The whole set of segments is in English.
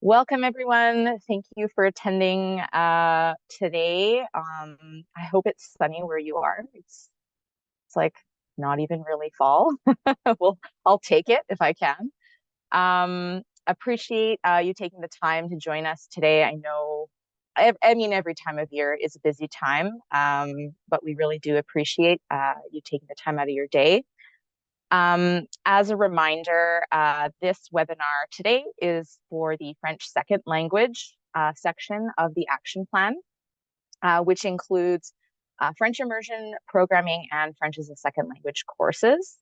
Welcome, everyone. Thank you for attending today. I hope it's sunny where you are. It's like not even really fall. I'll take it if I can. Appreciate you taking the time to join us today. I know, I mean, every time of year is a busy time, but we really do appreciate you taking the time out of your day. As a reminder, this webinar today is for the French second language section of the action plan, which includes French immersion programming and French as a second language courses.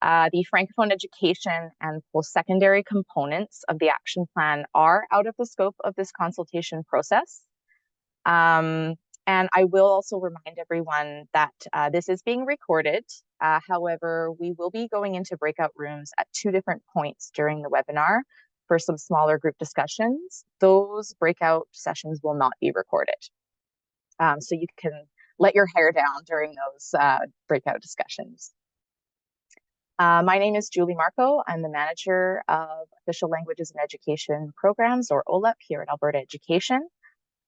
The Francophone education and post-secondary components of the action plan are out of the scope of this consultation process. And I will also remind everyone that this is being recorded. However, we will be going into breakout rooms at 2 different points during the webinar for some smaller group discussions. Those breakout sessions will not be recorded. So you can let your hair down during those breakout discussions. My name is Julie Marco. I'm the manager of Official Languages and Education Programs, or OLEP, here at Alberta Education.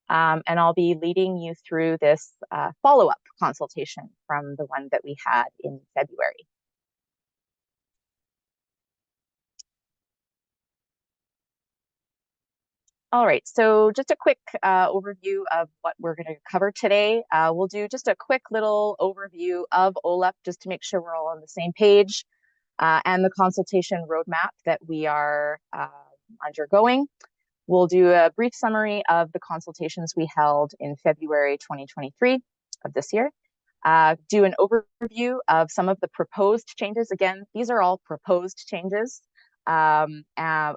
And I'll be leading you through this follow-up consultation from the one that we had in February. All right, so just a quick overview of what we're going to cover today. We'll do just a quick little overview of OLEP just to make sure we're all on the same page, and the consultation roadmap that we are undergoing. We'll do a brief summary of the consultations we held in February 2023 of this year, do an overview of some of the proposed changes. Again, these are all proposed changes, and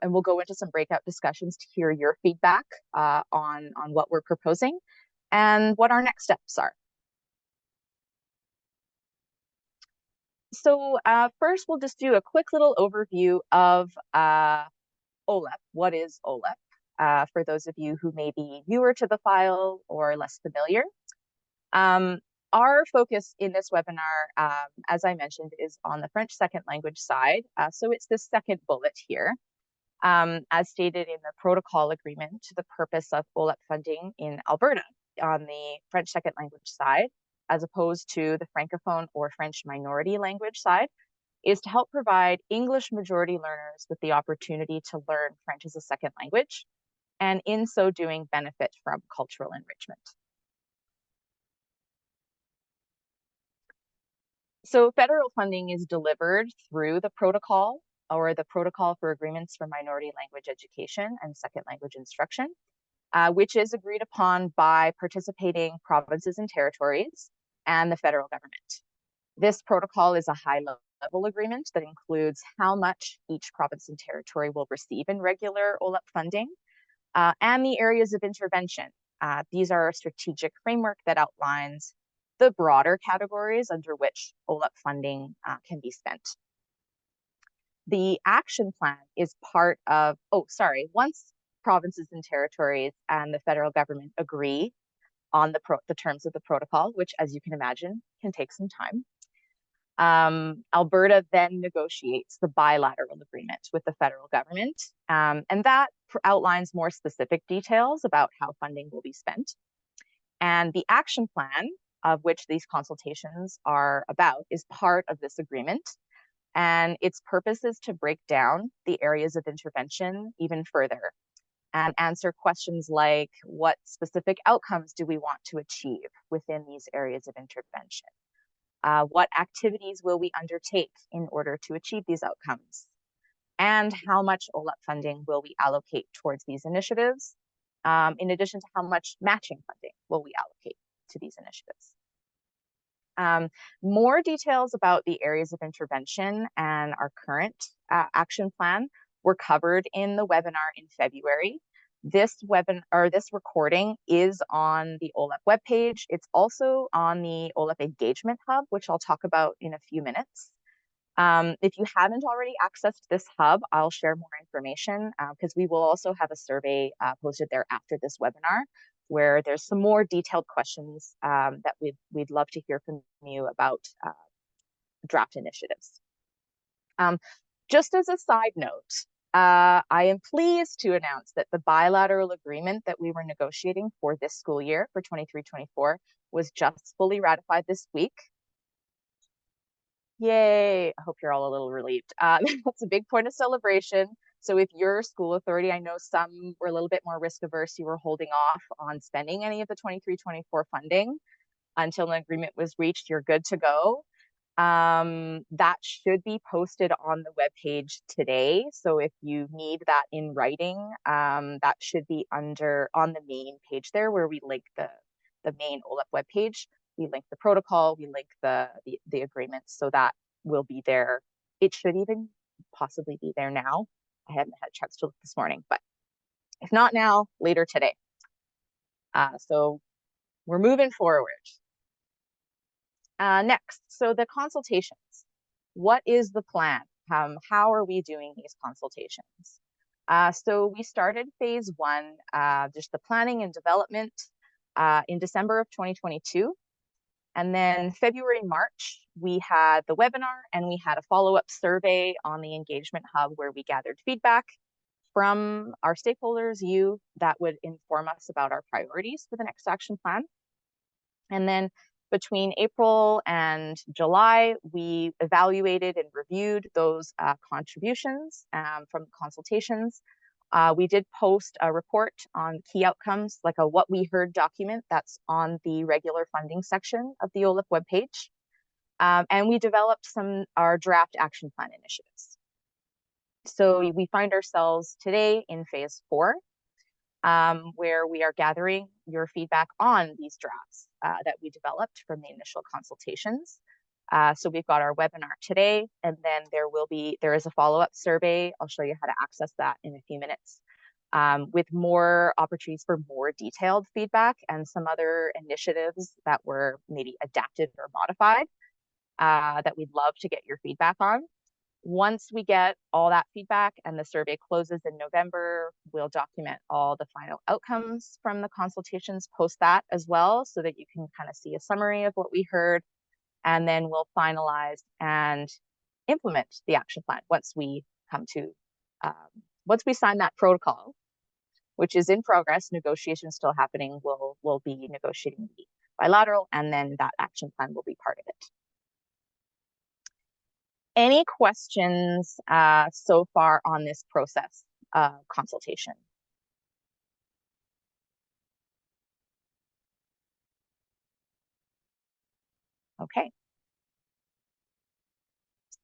we'll go into some breakout discussions to hear your feedback on what we're proposing and what our next steps are. So first, we'll just do a quick little overview of OLEP. What is OLEP? For those of you who may be newer to the file or less familiar. Our focus in this webinar, as I mentioned, is on the French second language side. So it's the second bullet here. As stated in the protocol agreement, the purpose of OLEP funding in Alberta on the French second language side, as opposed to the Francophone or French minority language side, is to help provide English majority learners with the opportunity to learn French as a second language, and in so doing benefit from cultural enrichment. So federal funding is delivered through the protocol, or the Protocol for Agreements for Minority Language Education and Second Language Instruction, which is agreed upon by participating provinces and territories and the federal government. This protocol is a high-level agreement that includes how much each province and territory will receive in regular OLEP funding, and the areas of intervention. These are a strategic framework that outlines the broader categories under which OLEP funding can be spent. The action plan is part of, once provinces and territories and the federal government agree on the terms of the protocol, which, as you can imagine, can take some time, Alberta then negotiates the bilateral agreement with the federal government, and that outlines more specific details about how funding will be spent. And the action plan, of which these consultations are about, is part of this agreement, and its purpose is to break down the areas of intervention even further and answer questions like, what specific outcomes do we want to achieve within these areas of intervention? What activities will we undertake in order to achieve these outcomes? And how much OLEP funding will we allocate towards these initiatives, in addition to how much matching funding will we allocate to these initiatives? More details about the areas of intervention and our current action plan were covered in the webinar in February. This recording is on the OLEP webpage. It's also on the OLEP Engagement Hub, which I'll talk about in a few minutes. If you haven't already accessed this hub, I'll share more information because we will also have a survey posted there after this webinar, where there's some more detailed questions that we'd love to hear from you about draft initiatives. Just as a side note, I am pleased to announce that the bilateral agreement that we were negotiating for this school year for 23-24 was just fully ratified this week. Yay! I hope you're all a little relieved. That's a big point of celebration. So if your school authority, I know some were a little bit more risk averse, you were holding off on spending any of the 23-24 funding until an agreement was reached, you're good to go. That should be posted on the webpage today. So if you need that in writing, that should be on the main page there where we link the main OLEP webpage. We link the protocol, we link the agreements, so that will be there. It should even possibly be there now. I haven't had a chance to look this morning, but if not now, later today. So we're moving forward. Next, so the consultations. What is the plan? How are we doing these consultations? So we started phase one, just the planning and development in December of 2022. And then February, March, we had the webinar and we had a follow-up survey on the engagement hub where we gathered feedback from our stakeholders, you, that would inform us about our priorities for the next action plan. And then between April and July, we evaluated and reviewed those contributions from consultations. We did post a report on key outcomes, like a what we heard document that's on the regular funding section of the OLEP webpage. And we developed our draft action plan initiatives. So we find ourselves today in phase 4, where we are gathering your feedback on these drafts that we developed from the initial consultations. So we've got our webinar today, and then there is a follow-up survey. I'll show you how to access that in a few minutes, with more opportunities for more detailed feedback and some other initiatives that were maybe adapted or modified that we'd love to get your feedback on. Once we get all that feedback and the survey closes in November, we'll document all the final outcomes from the consultations, post that as well, so that you can kind of see a summary of what we heard. And then we'll finalize and implement the action plan once we sign that protocol, which is in progress, negotiations still happening. We'll be negotiating the bilateral, and then that action plan will be part of it. Any questions so far on this process of consultation? Okay.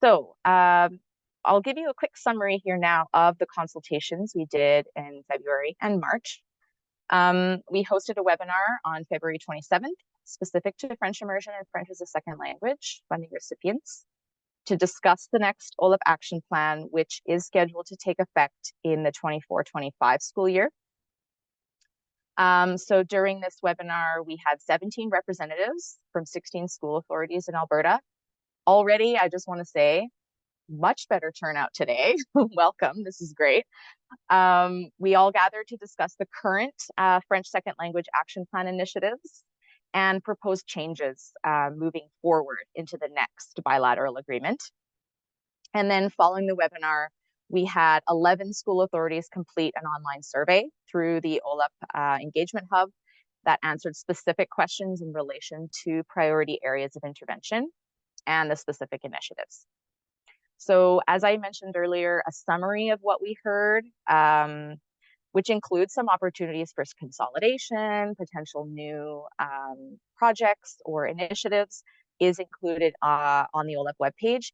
So I'll give you a quick summary here now of the consultations we did in February and March. We hosted a webinar on February 27th, specific to French immersion and French as a second language funding recipients, to discuss the next OLEP action plan, which is scheduled to take effect in the 24-25 school year. So during this webinar, we had 17 representatives from 16 school authorities in Alberta. Already, I just want to say, much better turnout today. Welcome, this is great. We all gathered to discuss the current French second language action plan initiatives and proposed changes moving forward into the next bilateral agreement. And then following the webinar, we had 11 school authorities complete an online survey through the OLEP engagement hub that answered specific questions in relation to priority areas of intervention and the specific initiatives. So as I mentioned earlier, a summary of what we heard, which includes some opportunities for consolidation, potential new projects or initiatives, is included on the OLEP webpage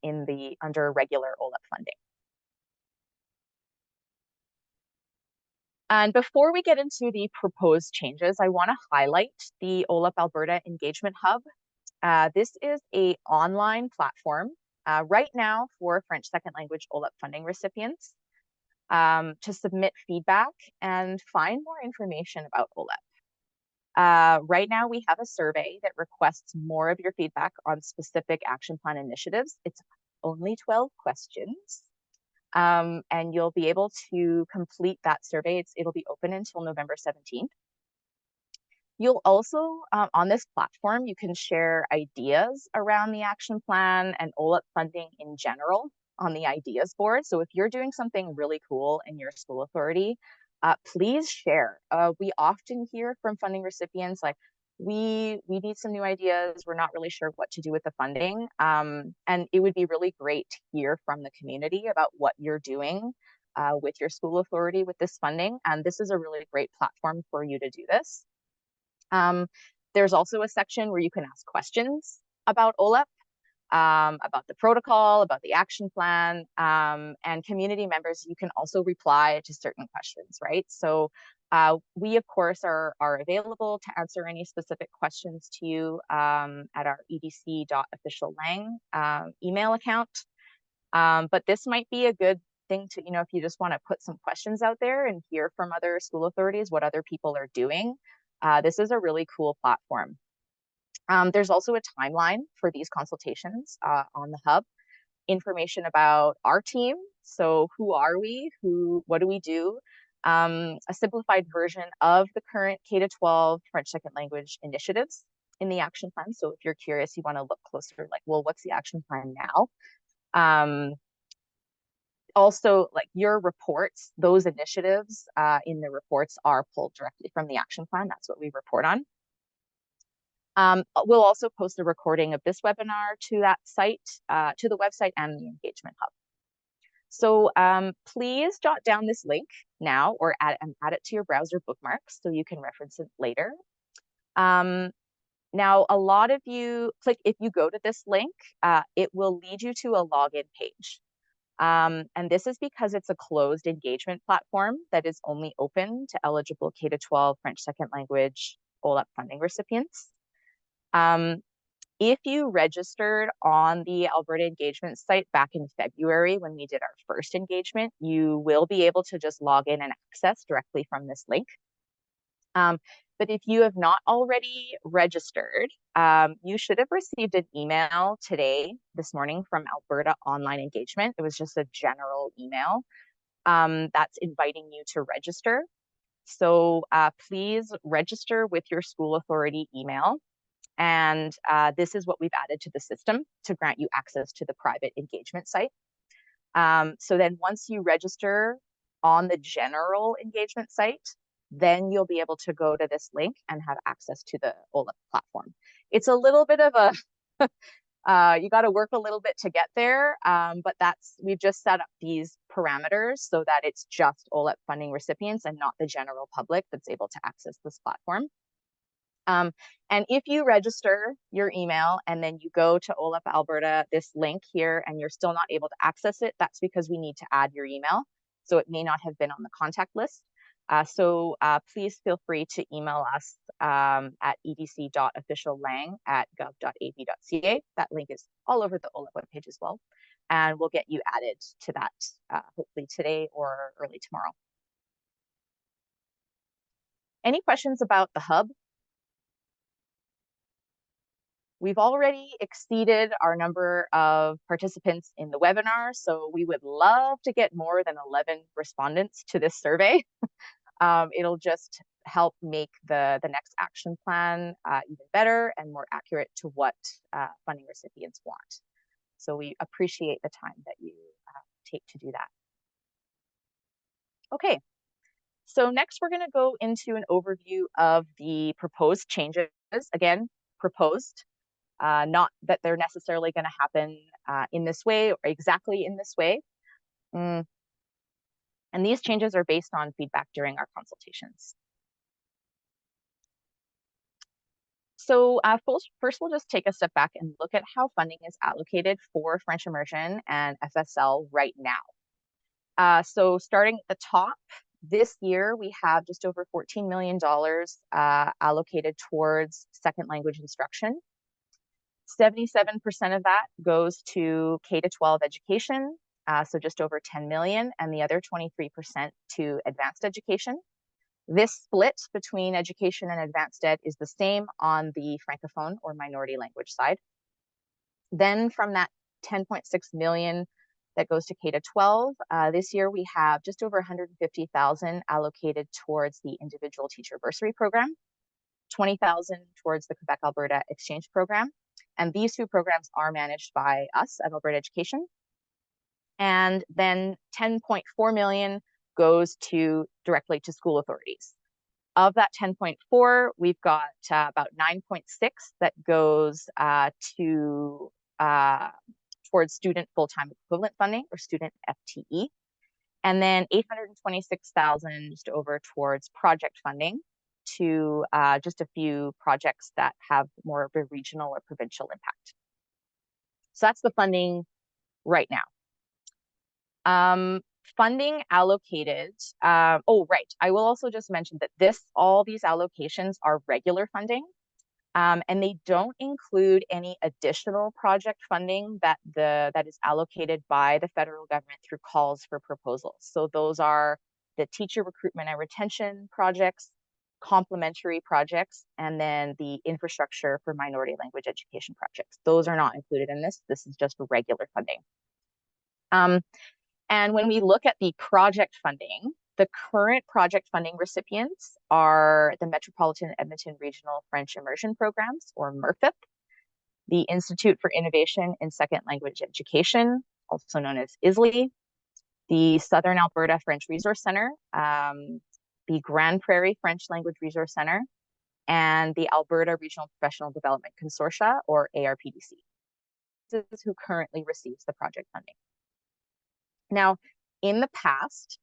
under regular OLEP funding. And before we get into the proposed changes, I want to highlight the OLEP Alberta Engagement Hub. This is an online platform right now for French second language OLEP funding recipients to submit feedback and find more information about OLEP. Right now, we have a survey that requests more of your feedback on specific action plan initiatives. It's only 12 questions, and you'll be able to complete that survey. It'll be open until November 17th. You'll also, on this platform, you can share ideas around the action plan and OLEP funding in general. on the ideas board. So if you're doing something really cool in your school authority, please share. We often hear from funding recipients like, we need some new ideas. We're not really sure what to do with the funding. And it would be really great to hear from the community about what you're doing with your school authority with this funding. And this is a really great platform for you to do this. There's also a section where you can ask questions about OLEP, about the protocol, about the action plan, and community members, you can also reply to certain questions, right? So we, of course, are available to answer any specific questions to you at our edc.officiallang email account. But this might be a good thing to, if you just want to put some questions out there and hear from other school authorities what other people are doing. This is a really cool platform. There's also a timeline for these consultations on the hub, information about our team. So who are we? What do we do? A simplified version of the current K-12 French second language initiatives in the action plan. So if you're curious, you want to look closer, like, well, what's the action plan now? Also, like your reports, those initiatives in the reports are pulled directly from the action plan. That's what we report on. We'll also post a recording of this webinar to that site, to the website and the engagement hub. So please jot down this link now or add it to your browser bookmarks so you can reference it later. Now, a lot of you, if you go to this link, it will lead you to a login page. And this is because it's a closed engagement platform that is only open to eligible K-12 French second language OLEP funding recipients. If you registered on the Alberta engagement site back in February when we did our first engagement, you will be able to just log in and access directly from this link. But if you have not already registered, you should have received an email this morning from Alberta Online Engagement. It was just a general email that's inviting you to register. So please register with your school authority email. And this is what we've added to the system to grant you access to the private engagement site. So then once you register on the general engagement site, then you'll be able to go to this link and have access to the OLEP platform. It's a little bit of a, you got to work a little bit to get there, but we've just set up these parameters so that it's just OLEP funding recipients and not the general public that's able to access this platform. And if you register your email and then you go to OLEP Alberta, this link here, and you're still not able to access it, that's because we need to add your email. So it may not have been on the contact list. So please feel free to email us at edc.officiallang@gov.ab.ca. That link is all over the OLEP webpage as well. And we'll get you added to that hopefully today or early tomorrow. Any questions about the hub? We've already exceeded our number of participants in the webinar, so we would love to get more than 11 respondents to this survey. It'll just help make the next action plan even better and more accurate to what funding recipients want. So we appreciate the time that you take to do that. Okay, so next we're going to go into an overview of the proposed changes. Again, proposed. Not that they're necessarily going to happen in this way or exactly in this way. And these changes are based on feedback during our consultations. So first, we'll just take a step back and look at how funding is allocated for French immersion and FSL right now. So starting at the top, this year we have just over $14 million allocated towards second language instruction. 77% of that goes to K-12 education, so just over 10 million, and the other 23% to advanced education. This split between education and advanced ed is the same on the Francophone or minority language side. Then from that 10.6 million that goes to K-12, this year we have just over 150,000 allocated towards the individual teacher bursary program, 20,000 towards the Quebec Alberta exchange program. And these two programs are managed by us at Alberta Education. And then 10.4 million goes directly to school authorities. Of that 10.4, we've got about 9.6 that goes towards student full-time equivalent funding, or student FTE, and then 826,000 just over towards project funding to just a few projects that have more of a regional or provincial impact. So that's the funding right now. Funding allocated. Oh, right. I will also just mention that all these allocations are regular funding, and they don't include any additional project funding that is allocated by the federal government through calls for proposals. So those are the teacher recruitment and retention projects, complementary projects, and then the infrastructure for minority language education projects. Those are not included in this. This is just regular funding. And when we look at the project funding, the current project funding recipients are the Metropolitan Edmonton Regional French Immersion Programs, or MERFIP, the Institute for Innovation in Second Language Education, also known as ISLE, the Southern Alberta French Resource Center, the Grand Prairie French Language Resource Center, and the Alberta Regional Professional Development Consortia, or ARPDC. This is who currently receives the project funding. Now, in the past,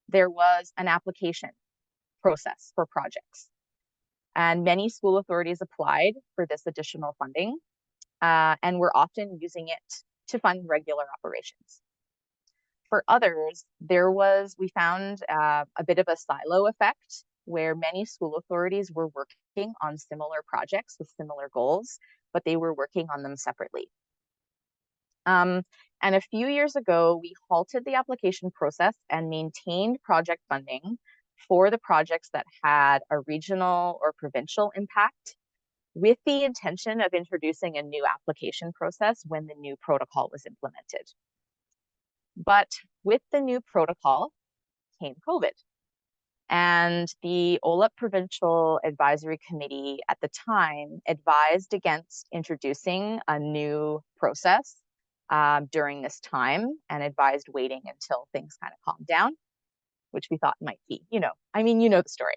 there was an application process for projects, and many school authorities applied for this additional funding, and were often using it to fund regular operations. For others, we found a bit of a silo effect where many school authorities were working on similar projects with similar goals, but they were working on them separately. And a few years ago, we halted the application process and maintained project funding for the projects that had a regional or provincial impact, with the intention of introducing a new application process when the new protocol was implemented. But with the new protocol came COVID. And the OLEP Provincial Advisory Committee at the time advised against introducing a new process during this time, and advised waiting until things kind of calmed down, which we thought might be, you know the story.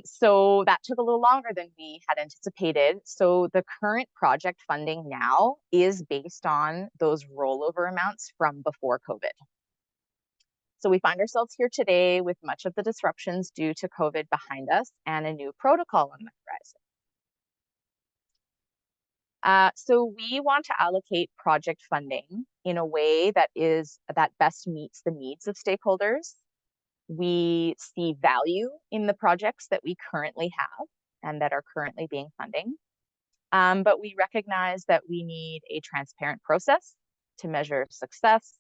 So that took a little longer than we had anticipated. So the current project funding now is based on those rollover amounts from before COVID. So we find ourselves here today with much of the disruptions due to COVID behind us and a new protocol on the horizon. So we want to allocate project funding in a way that best meets the needs of stakeholders. We see value in the projects that we currently have and that are currently being funding. But we recognize that we need a transparent process to measure success,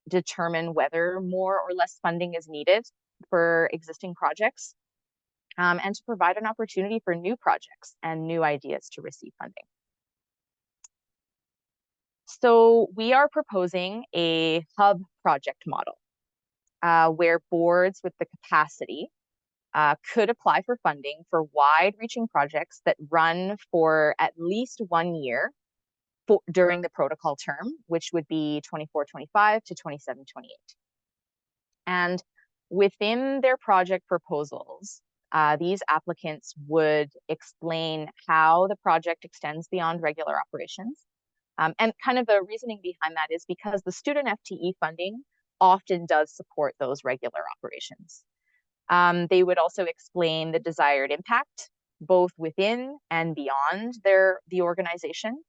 determine whether more or less funding is needed for existing projects, and to provide an opportunity for new projects and new ideas to receive funding. So we are proposing a hub project model where boards with the capacity could apply for funding for wide-reaching projects that run for at least 1 year during the protocol term, which would be 24-25 to 27-28. And within their project proposals, these applicants would explain how the project extends beyond regular operations. And kind of the reasoning behind that is because the student FTE funding often does support those regular operations. They would also explain the desired impact, both within and beyond the organization,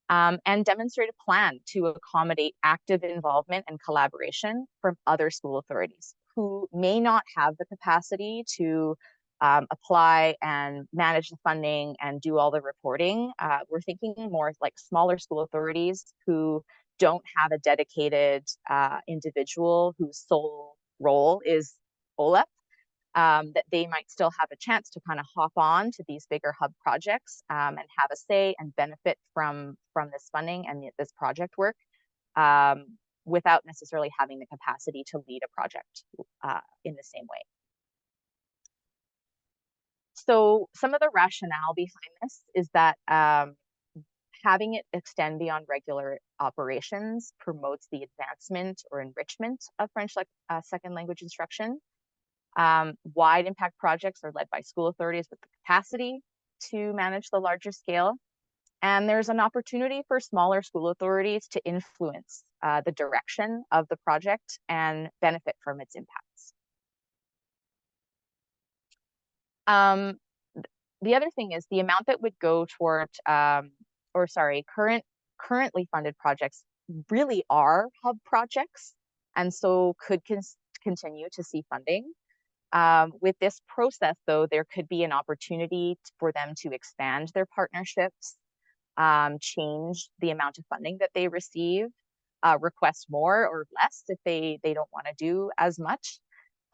and demonstrate a plan to accommodate active involvement and collaboration from other school authorities who may not have the capacity to apply and manage the funding and do all the reporting. We're thinking more like smaller school authorities who don't have a dedicated individual whose sole role is OLEP, that they might still have a chance to kind of hop on to these bigger hub projects and have a say and benefit from this funding and this project work without necessarily having the capacity to lead a project in the same way. So some of the rationale behind this is that having it extend beyond regular operations promotes the advancement or enrichment of French second language instruction. Wide impact projects are led by school authorities with the capacity to manage the larger scale. And there's an opportunity for smaller school authorities to influence the direction of the project and benefit from its impacts. The other thing is the amount that would go toward, currently funded projects really are hub projects, and so could continue to see funding. With this process, though, there could be an opportunity for them to expand their partnerships, change the amount of funding that they receive, request more or less if they don't want to do as much.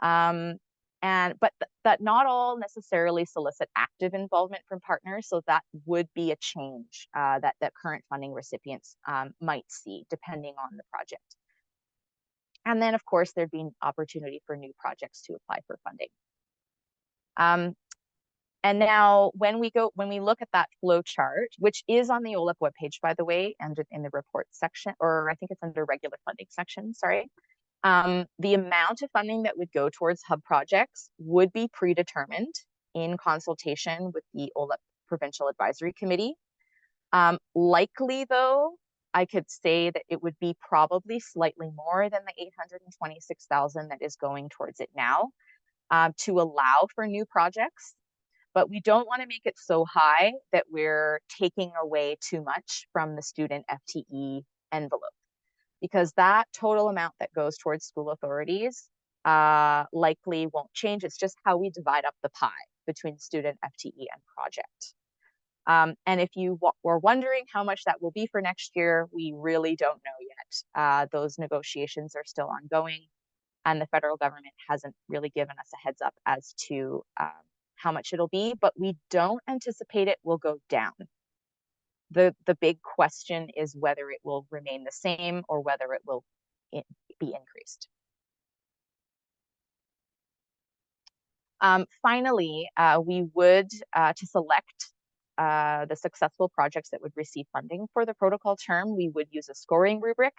But that not all necessarily solicit active involvement from partners, so that would be a change that current funding recipients might see depending on the project. And then, of course, there'd be an opportunity for new projects to apply for funding. And now when we look at that flow chart, which is on the OLEP webpage, by the way, and in the report section, or I think it's under regular funding section, sorry. The amount of funding that would go towards hub projects would be predetermined in consultation with the OLEP Provincial Advisory Committee. Likely, though, I could say that it would be probably slightly more than the $826,000 that is going towards it now to allow for new projects. But we don't want to make it so high that we're taking away too much from the student FTE envelope, because that total amount that goes towards school authorities likely won't change. It's just how we divide up the pie between student FTE and project. And if you were wondering how much that will be for next year, we really don't know yet. Those negotiations are still ongoing, and the federal government hasn't really given us a heads up as to how much it'll be, but we don't anticipate it will go down. The big question is whether it will remain the same or whether it will be increased. Finally, we would, to select the successful projects that would receive funding for the protocol term, we would use a scoring rubric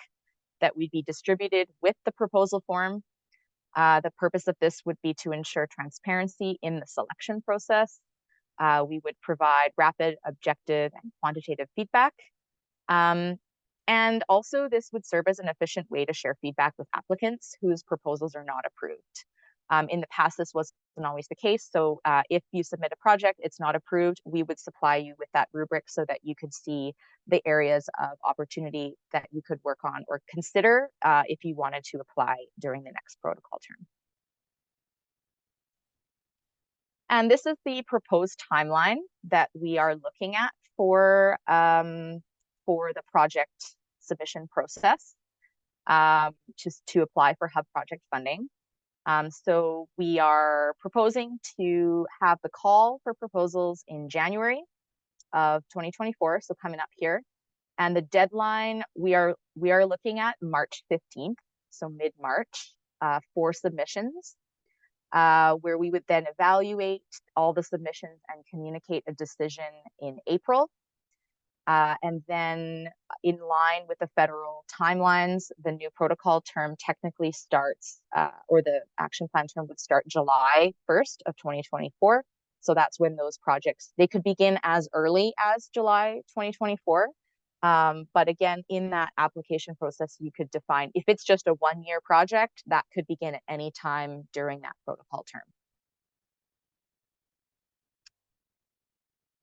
that would be distributed with the proposal form. The purpose of this would be to ensure transparency in the selection process. We would provide rapid, objective, and quantitative feedback. And also, this would serve as an efficient way to share feedback with applicants whose proposals are not approved. In the past, this wasn't always the case. So if you submit a project, it's not approved, we would supply you with that rubric so that you could see the areas of opportunity that you could work on or consider if you wanted to apply during the next protocol term. And this is the proposed timeline that we are looking at for the project submission process to apply for hub project funding. So we are proposing to have the call for proposals in January of 2024, so coming up here. And the deadline we are looking at March 15th, so mid-March, for submissions, where we would then evaluate all the submissions and communicate a decision in April. And then in line with the federal timelines, the new protocol term technically starts, or the action plan term would start July 1st of 2024. So that's when those projects, they could begin as early as July 2024. But again, in that application process, you could define, if it's just a one-year project, that could begin at any time during that protocol term.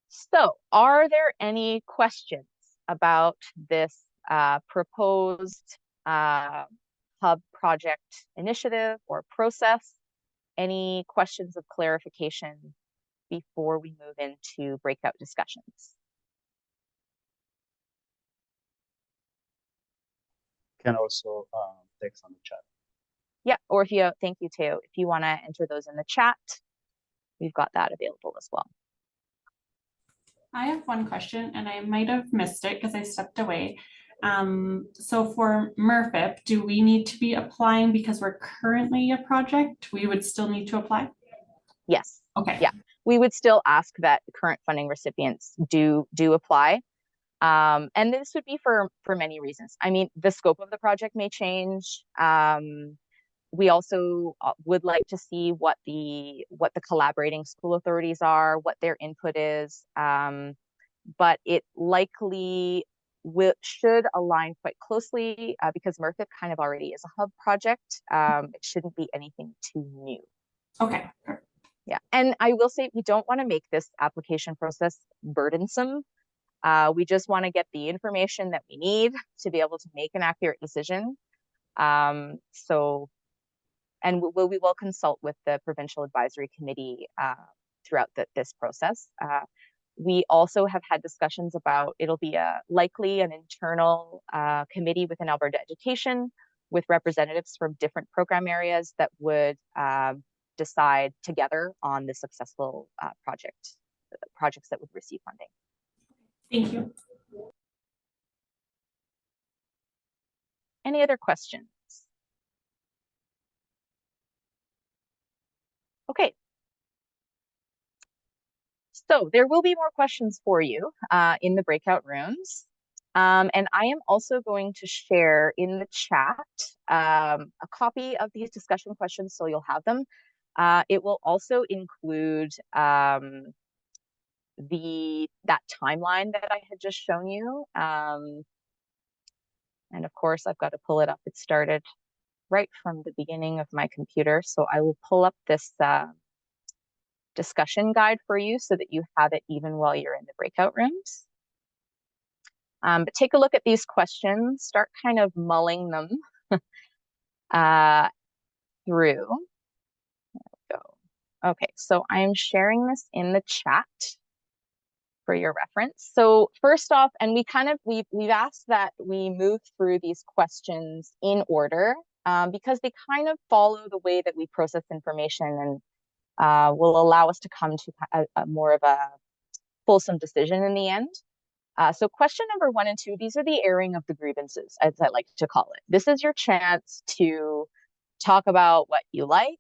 So, are there any questions about this proposed hub project initiative or process? Any questions of clarification before we move into breakout discussions? Can also text on the chat. Yeah, or if you, thank you, Teo. If you want to enter those in the chat, we've got that available as well. I have one question, and I might have missed it because I stepped away. So for MRFIP, do we need to be applying because we're currently a project? We would still need to apply? Yes. Okay. Yeah, we would still ask that current funding recipients do apply. And this would be for many reasons. I mean, the scope of the project may change. We also would like to see what the collaborating school authorities are, what their input is. But it likely should align quite closely because MRFIP kind of already is a hub project. It shouldn't be anything too new. Okay. Yeah, and I will say we don't want to make this application process burdensome. We just want to get the information that we need to be able to make an accurate decision. And we will consult with the Provincial Advisory Committee throughout this process. We also have had discussions about it'll be likely an internal committee within Alberta Education with representatives from different program areas that would decide together on the successful projects that would receive funding. Thank you. Any other questions? Okay. So there will be more questions for you in the breakout rooms. And I am also going to share in the chat a copy of these discussion questions so you'll have them. It will also include that timeline that I had just shown you. And of course, I've got to pull it up. It started right from the beginning of my computer. So I will pull up this discussion guide for you so that you have it even while you're in the breakout rooms. But take a look at these questions, start kind of mulling them through. There we go. Okay, so I'm sharing this in the chat for your reference. So first off, and we've asked that we move through these questions in order because they kind of follow the way that we process information and will allow us to come to a more of a fulsome decision in the end. So question number 1 and 2, these are the airing of the grievances, as I like to call it. This is your chance to talk about what you like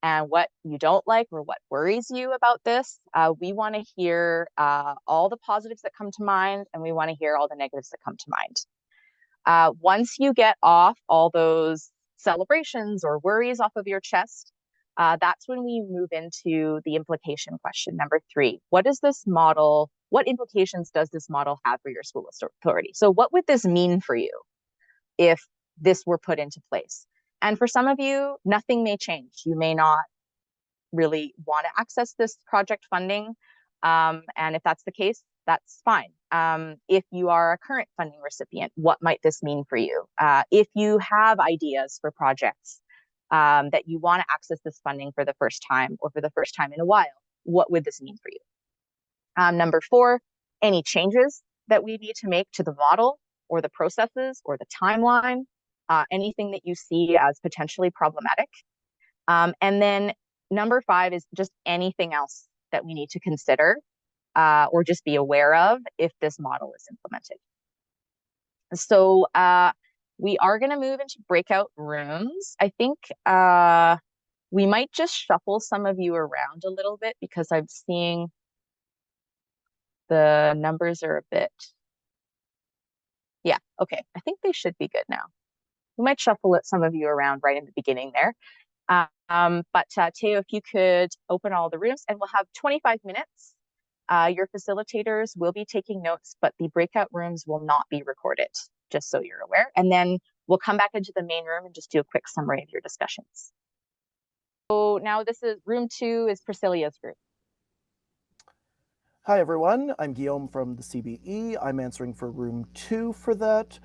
and what you don't like or what worries you about this. We want to hear all the positives that come to mind, and we want to hear all the negatives that come to mind. Once you get off all those celebrations or worries off of your chest, that's when we move into the implication question, number 3. What implications does this model have for your school authority? So what would this mean for you if this were put into place? And for some of you, nothing may change. You may not really want to access this project funding. And if that's the case, that's fine. If you are a current funding recipient, what might this mean for you? If you have ideas for projects that you want to access this funding for the first time or for the first time in a while, what would this mean for you? Number 4, any changes that we need to make to the model or the processes or the timeline, anything that you see as potentially problematic. And then number 5 is just anything else that we need to consider or just be aware of if this model is implemented. So we are going to move into breakout rooms. I think we might just shuffle some of you around a little bit because I'm seeing the numbers are a bit. Yeah, okay. I think they should be good now. We might shuffle some of you around right in the beginning there. But Teo, if you could open all the rooms, and we'll have 25 minutes. Your facilitators will be taking notes, but the breakout rooms will not be recorded, just so you're aware. And then we'll come back into the main room and just do a quick summary of your discussions. So now this is room 2 is Priscilla's group. Hi, everyone. I'm Guillaume from the CBE. I'm answering for room 2 for that.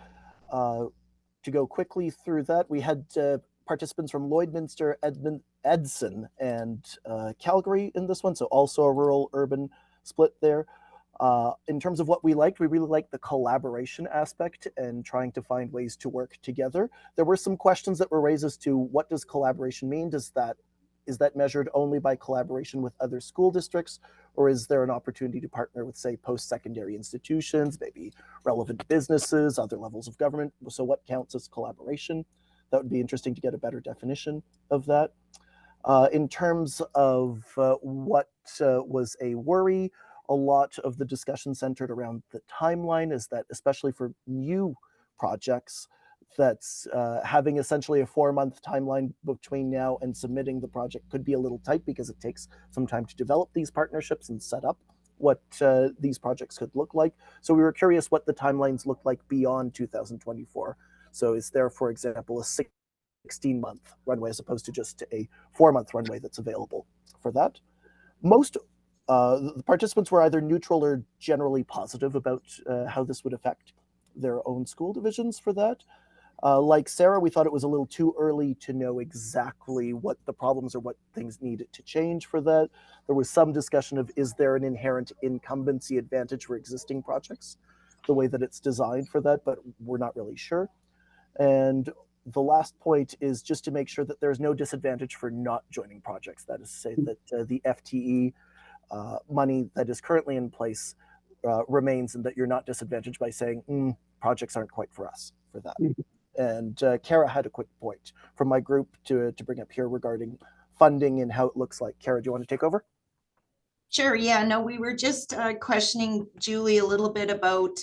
To go quickly through that, we had participants from Lloydminster, Edson, and Calgary in this one, so also a rural-urban split there. In terms of what we liked, we really liked the collaboration aspect and trying to find ways to work together. There were some questions that were raised as to what does collaboration mean? Is that measured only by collaboration with other school districts, or is there an opportunity to partner with, say, post-secondary institutions, maybe relevant businesses, other levels of government? So what counts as collaboration? That would be interesting to get a better definition of that. In terms of what was a worry, a lot of the discussion centered around the timeline is that, especially for new projects, that's having essentially a 4-month timeline between now and submitting the project could be a little tight because it takes some time to develop these partnerships and set up what these projects could look like. So we were curious what the timelines look like beyond 2024. So is there, for example, a 16-month runway as opposed to just a 4-month runway that's available for that? Most the participants were either neutral or generally positive about how this would affect their own school divisions for that. Like Sarah, we thought it was a little too early to know exactly what the problems or what things needed to change for that. There was some discussion of, is there an inherent incumbency advantage for existing projects, the way that it's designed for that, but we're not really sure. And the last point is just to make sure that there's no disadvantage for not joining projects. That is to say that the FTE money that is currently in place remains, and that you're not disadvantaged by saying, projects aren't quite for us for that. And Kara had a quick point from my group to bring up here regarding funding and how it looks like. Kara, do you want to take over? Sure. Yeah, no, we were just questioning Julie a little bit about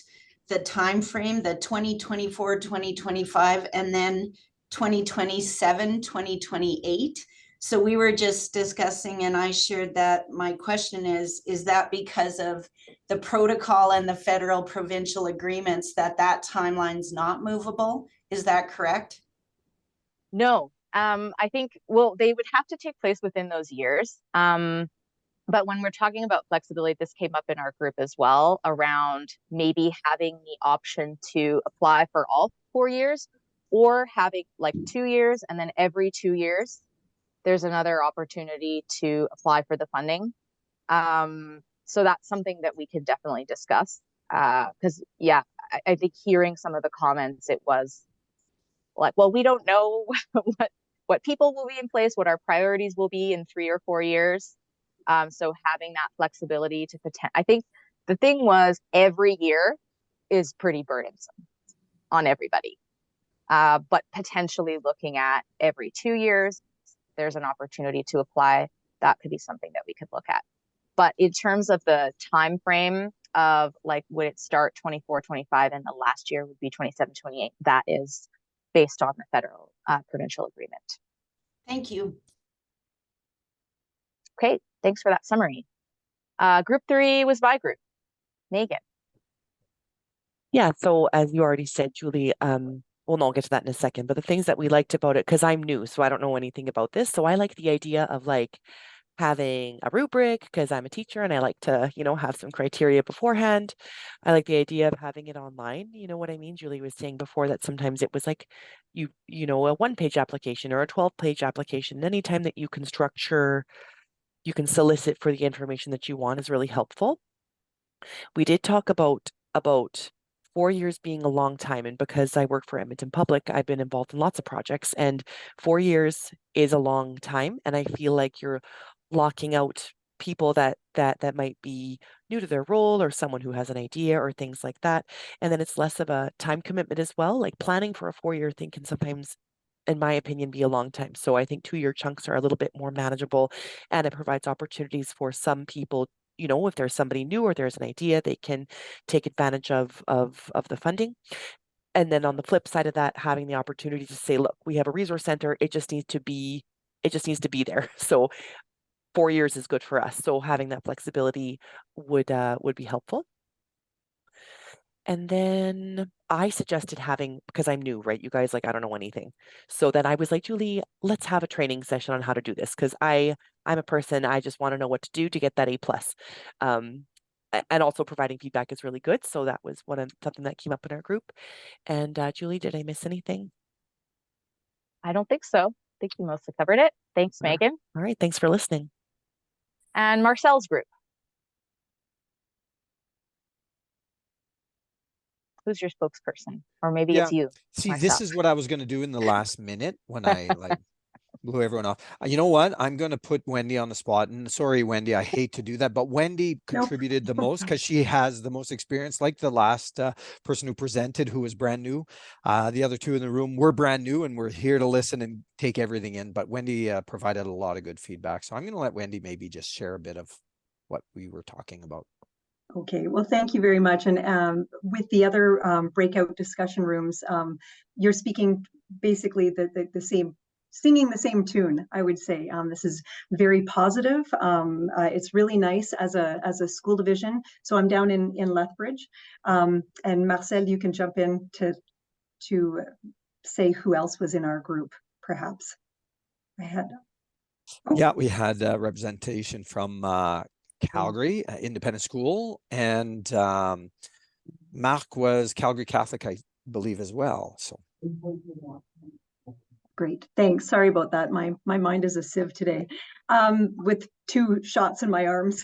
the time frame, the 2024, 2025, and then 2027, 2028. So we were just discussing, and I shared that my question is that because of the protocol and the federal provincial agreements that timeline's not movable? Is that correct? No, I think, well, they would have to take place within those years. But when we're talking about flexibility, this came up in our group as well, around maybe having the option to apply for all 4 years, or having like 2 years, and then every 2 years, there's another opportunity to apply for the funding. So that's something that we could definitely discuss. Because yeah, I think hearing some of the comments, it was like, well, we don't know what people will be in place, what our priorities will be in 3 or 4 years. So having that flexibility to I think the thing was, every year is pretty burdensome on everybody. But potentially looking at every 2 years, there's an opportunity to apply. That could be something that we could look at. But in terms of the time frame of like, would it start 24, 25, and the last year would be 27, 28, that is based on the federal provincial agreement. Thank you. Okay, thanks for that summary. Group 3 was by group. Megan. Yeah, so as you already said, Julie, well, no, I'll get to that in a second, but the things that we liked about it, because I'm new, so I don't know anything about this. So I like the idea of like having a rubric, because I'm a teacher and I like to, have some criteria beforehand. I like the idea of having it online. You know what I mean? Julie was saying before that sometimes it was like a 1-page application or a 12-page application. Anytime that you can structure, you can solicit for the information that you want is really helpful. We did talk about 4 years being a long time, and because I work for Edmonton Public, I've been involved in lots of projects, and 4 years is a long time, and I feel like you're locking out people that might be new to their role, or someone who has an idea or things like that. And then it's less of a time commitment as well. Like planning for a 4-year thing can sometimes, in my opinion, be a long time. So I think 2-year chunks are a little bit more manageable, and it provides opportunities for some people. If there's somebody new or there's an idea, they can take advantage of the funding. And then on the flip side of that, having the opportunity to say, look, we have a resource center. It just needs to be there. So 4 years is good for us. So having that flexibility would be helpful. And then I suggested having, because I'm new, right? You guys, like, I don't know anything. So then I was like, Julie, let's have a training session on how to do this. Because I'm a person, I just want to know what to do to get that A+. And also providing feedback is really good. So that was something that came up in our group. And Julie, did I miss anything? I don't think so. I think you mostly covered it. Thanks, Megan. All right. Thanks for listening. And Marcel's group. Who's your spokesperson? Or maybe it's you. See, Marcel. This is what I was going to do in the last minute when I blew everyone off. You know what? I'm going to put Wendy on the spot. And sorry, Wendy, I hate to do that, but Wendy contributed the most because she has the most experience, like the last person who presented, who was brand new. The other two in the room were brand new, and we're here to listen and take everything in. But Wendy provided a lot of good feedback. So I'm going to let Wendy maybe just share a bit of what we were talking about. Okay, well, thank you very much. And with the other breakout discussion rooms, you're speaking basically the same, singing the same tune, I would say. This is very positive. It's really nice as a school division. So I'm down in Lethbridge. And Marcel, you can jump in to say who else was in our group, perhaps. I had. Yeah, we had representation from Calgary Independent School, and Mark was Calgary Catholic, I believe, as well. So great, thanks. Sorry about that. My mind is a sieve today, with 2 shots in my arms.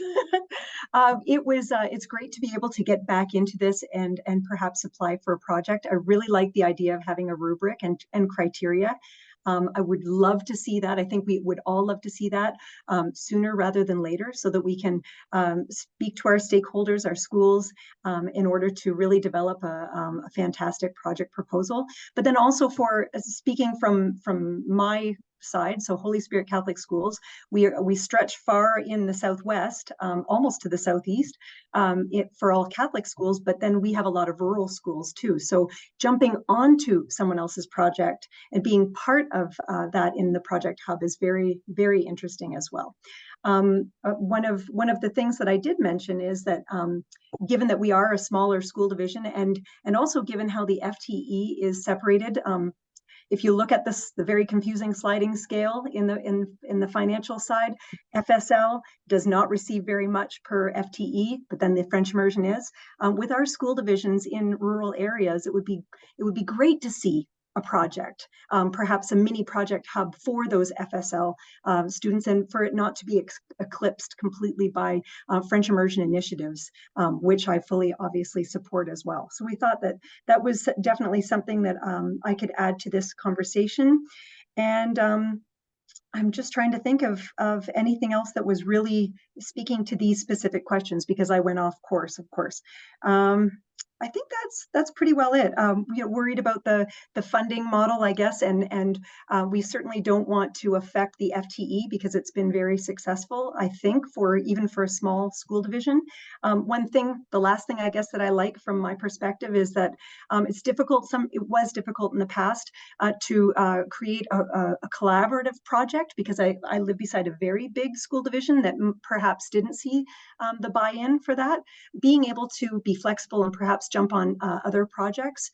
It's great to be able to get back into this and perhaps apply for a project. I really like the idea of having a rubric and criteria. I would love to see that. I think we would all love to see that sooner rather than later, so that we can speak to our stakeholders, our schools, in order to really develop a fantastic project proposal. But then also, for speaking from my side, so Holy Spirit Catholic Schools, we stretch far in the Southwest, almost to the Southeast, for all Catholic schools, but then we have a lot of rural schools too. So jumping onto someone else's project and being part of that in the project hub is very, very interesting as well. One of the things that I did mention is that given that we are a smaller school division, and also given how the FTE is separated, if you look at this, the very confusing sliding scale in the financial side, FSL does not receive very much per FTE, but then the French immersion is. With our school divisions in rural areas, it would be great to see a project, perhaps a mini project hub for those FSL students, and for it not to be eclipsed completely by French immersion initiatives, which I fully obviously support as well. So we thought that was definitely something that I could add to this conversation. And I'm just trying to think of anything else that was really speaking to these specific questions, because I went off course, of course. I think that's pretty well it. Worried about the funding model, I guess, and we certainly don't want to affect the FTE, because it's been very successful, I think, even for a small school division. The last thing I guess that I like from my perspective is that it's difficult. It was difficult in the past to create a collaborative project, because I live beside a very big school division that perhaps didn't see the buy-in for that. Being able to be flexible and perhaps jump on other projects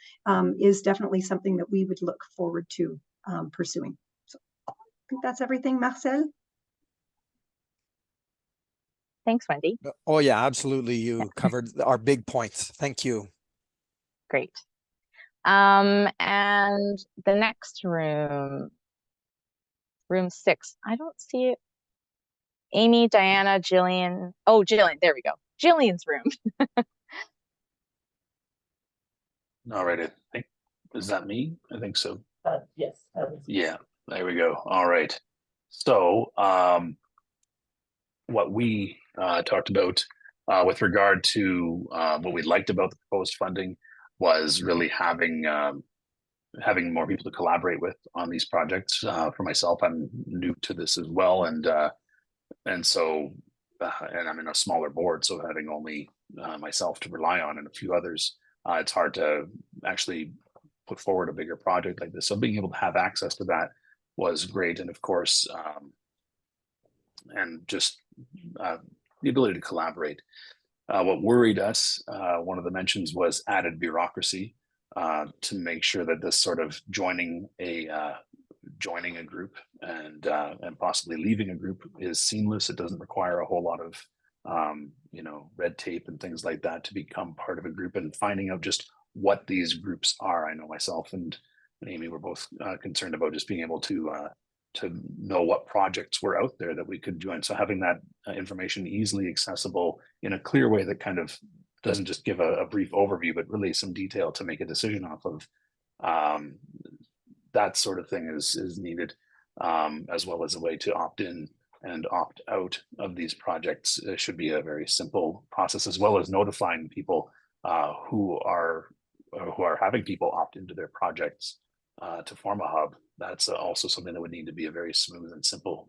is definitely something that we would look forward to pursuing. So I think that's everything, Marcel. Thanks, Wendy. oh yeah, absolutely, you covered our big points. Thank you. Great. And the next room 6, I don't see it. Amy, Diana, Jillian. Oh, Jillian, there we go. Jillian's room. All right, I think, is that me? I think so. Yes. Yeah, there we go. All right. So what we talked about with regard to what we liked about the proposed funding was really having more people to collaborate with on these projects. For myself, I'm new to this as well, and so and I'm in a smaller board, so having only myself to rely on and a few others, it's hard to actually put forward a bigger project like this. So being able to have access to that was great, and of course, and just the ability to collaborate. What worried us, one of the mentions was added bureaucracy to make sure that this sort of joining a group and possibly leaving a group is seamless. It doesn't require a whole lot of red tape and things like that to become part of a group, and finding out just what these groups are. I know myself and Amy were both concerned about just being able to know what projects were out there that we could join. So having that information easily accessible in a clear way that kind of doesn't just give a brief overview, but really some detail to make a decision off of, that sort of thing is needed, as well as a way to opt in and opt out of these projects. It should be a very simple process, as well as notifying people who are having people opt into their projects to form a hub. That's also something that would need to be a very smooth and simple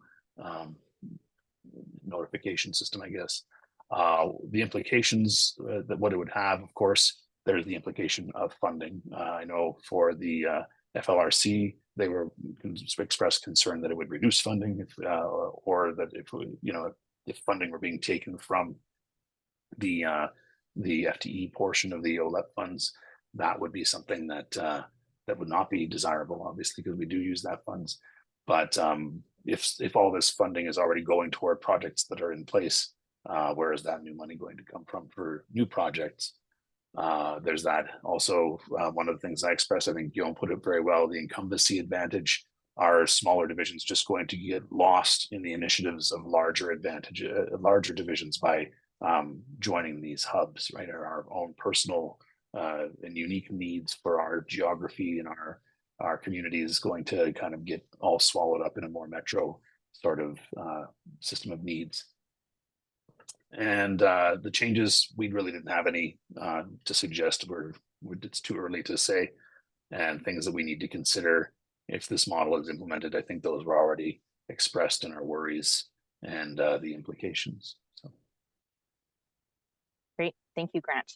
notification system, I guess. The implications that what it would have, of course, there's the implication of funding. I know for the FLRC, they were expressed concern that it would reduce funding, or that if funding were being taken from the FTE portion of the OLEP funds, that would be something that that would not be desirable, obviously, because we do use that funds. But if all this funding is already going toward projects that are in place, where is that new money going to come from for new projects? There's that. Also, one of the things I expressed, I think Guillaume put it very well, the incumbency advantage. Are smaller divisions just going to get lost in the initiatives of larger divisions by joining these hubs, right? Our own personal and unique needs for our geography and our community is going to kind of get all swallowed up in a more metro sort of system of needs. And the changes, we really didn't have any to suggest. It's too early to say, and things that we need to consider if this model is implemented. I think those were already expressed in our worries and the implications. So. Great, thank you, Grant.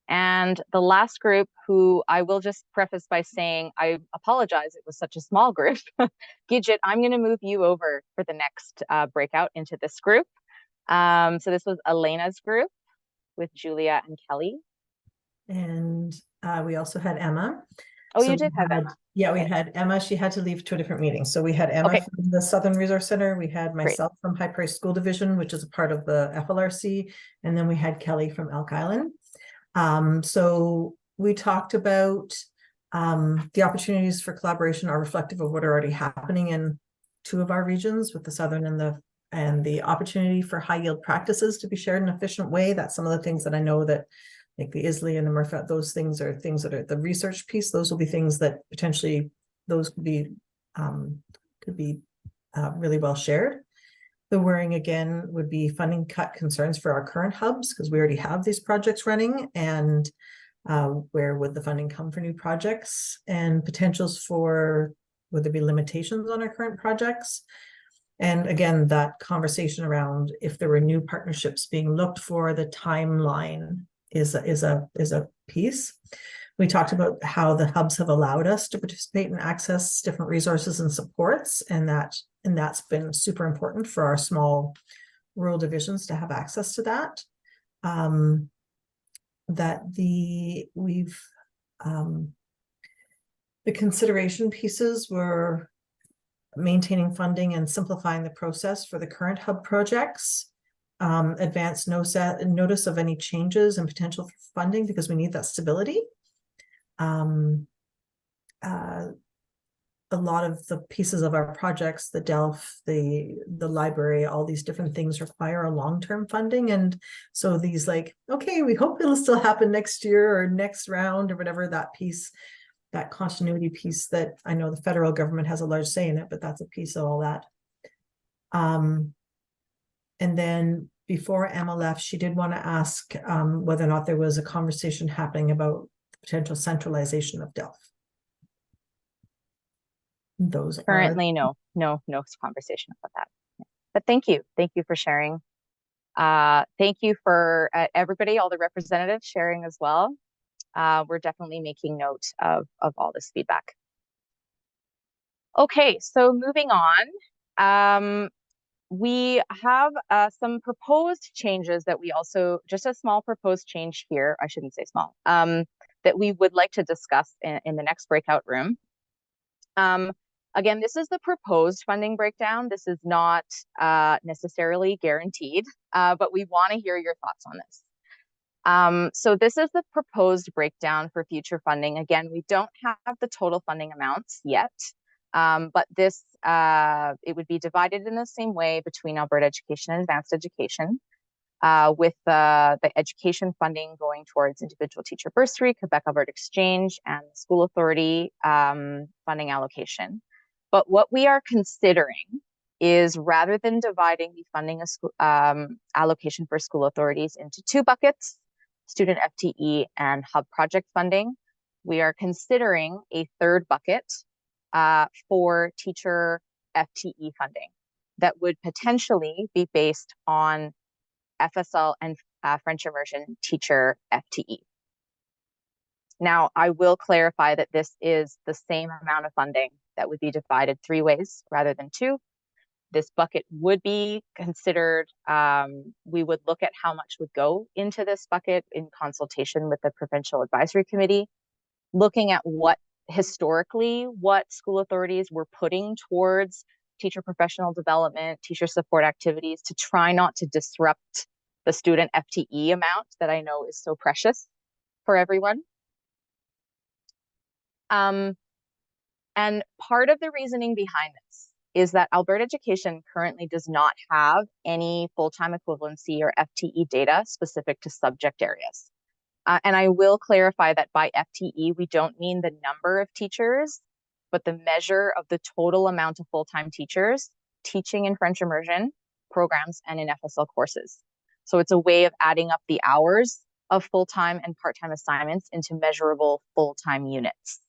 And the last group, who I will just preface by saying, I apologize, it was such a small group. Gidget, I'm going to move you over for the next breakout into this group. So this was Elena's group with Julia and Kelly. And we also had Emma. Oh, so you did have Emma. Yeah, we had Emma. She had to leave to a different meeting. So we had Emma from the Southern Resource Center. We had myself from High Price School Division, which is a part of the FLRC. And then we had Kelly from Elk Island. So we talked about the opportunities for collaboration are reflective of what are already happening in two of our regions, with the Southern and the opportunity for high yield practices to be shared in an efficient way. That's some of the things that I know that, like the ISLI and the MRFET, those things are things that are the research piece. Those will be things that potentially those could be really well shared. The worrying again would be funding cut concerns for our current hubs, because we already have these projects running, and where would the funding come for new projects, and potentials for, would there be limitations on our current projects? And again, that conversation around if there were new partnerships being looked for, the timeline is a piece. We talked about how the hubs have allowed us to participate and access different resources and supports, and that's been super important for our small rural divisions to have access to that. The consideration pieces were maintaining funding and simplifying the process for the current hub projects. Advance notice of any changes and potential for funding, because we need that stability. A lot of the pieces of our projects, the DELF, the library, all these different things require a long-term funding. And so these, like, okay, we hope it'll still happen next year or next round or whatever, that piece, that continuity piece that I know the federal government has a large say in it, but that's a piece of all that. And then before Emma left, she did want to ask whether or not there was a conversation happening about potential centralization of DELF. Those currently no conversation about that. But thank you for sharing. Thank you for everybody, all the representatives sharing as well. We're definitely making note of all this feedback. Okay, so moving on. We have some proposed changes that we also, just a small proposed change here, I shouldn't say small, that we would like to discuss in the next breakout room. Again, this is the proposed funding breakdown. This is not necessarily guaranteed, but we want to hear your thoughts on this. So this is the proposed breakdown for future funding. Again, we don't have the total funding amounts yet, but this, it would be divided in the same way between Alberta Education and Advanced Education, with the education funding going towards individual teacher bursary, Quebec Alberta Exchange, and the School Authority funding allocation. But what we are considering is, rather than dividing the funding allocation for school authorities into two buckets, student FTE and hub project funding, we are considering a third bucket for teacher FTE funding that would potentially be based on FSL and French immersion teacher FTE. Now, I will clarify that this is the same amount of funding that would be divided 3 ways rather than 2. This bucket would be considered, we would look at how much would go into this bucket in consultation with the Provincial Advisory Committee, looking at what historically, what school authorities were putting towards teacher professional development, teacher support activities to try not to disrupt the student FTE amount that I know is so precious for everyone. And part of the reasoning behind this is that Alberta Education currently does not have any full-time equivalency or FTE data specific to subject areas. And I will clarify that by FTE, we don't mean the number of teachers, but the measure of the total amount of full-time teachers teaching in French immersion programs and in FSL courses. So it's a way of adding up the hours of full-time and part-time assignments into measurable full-time units.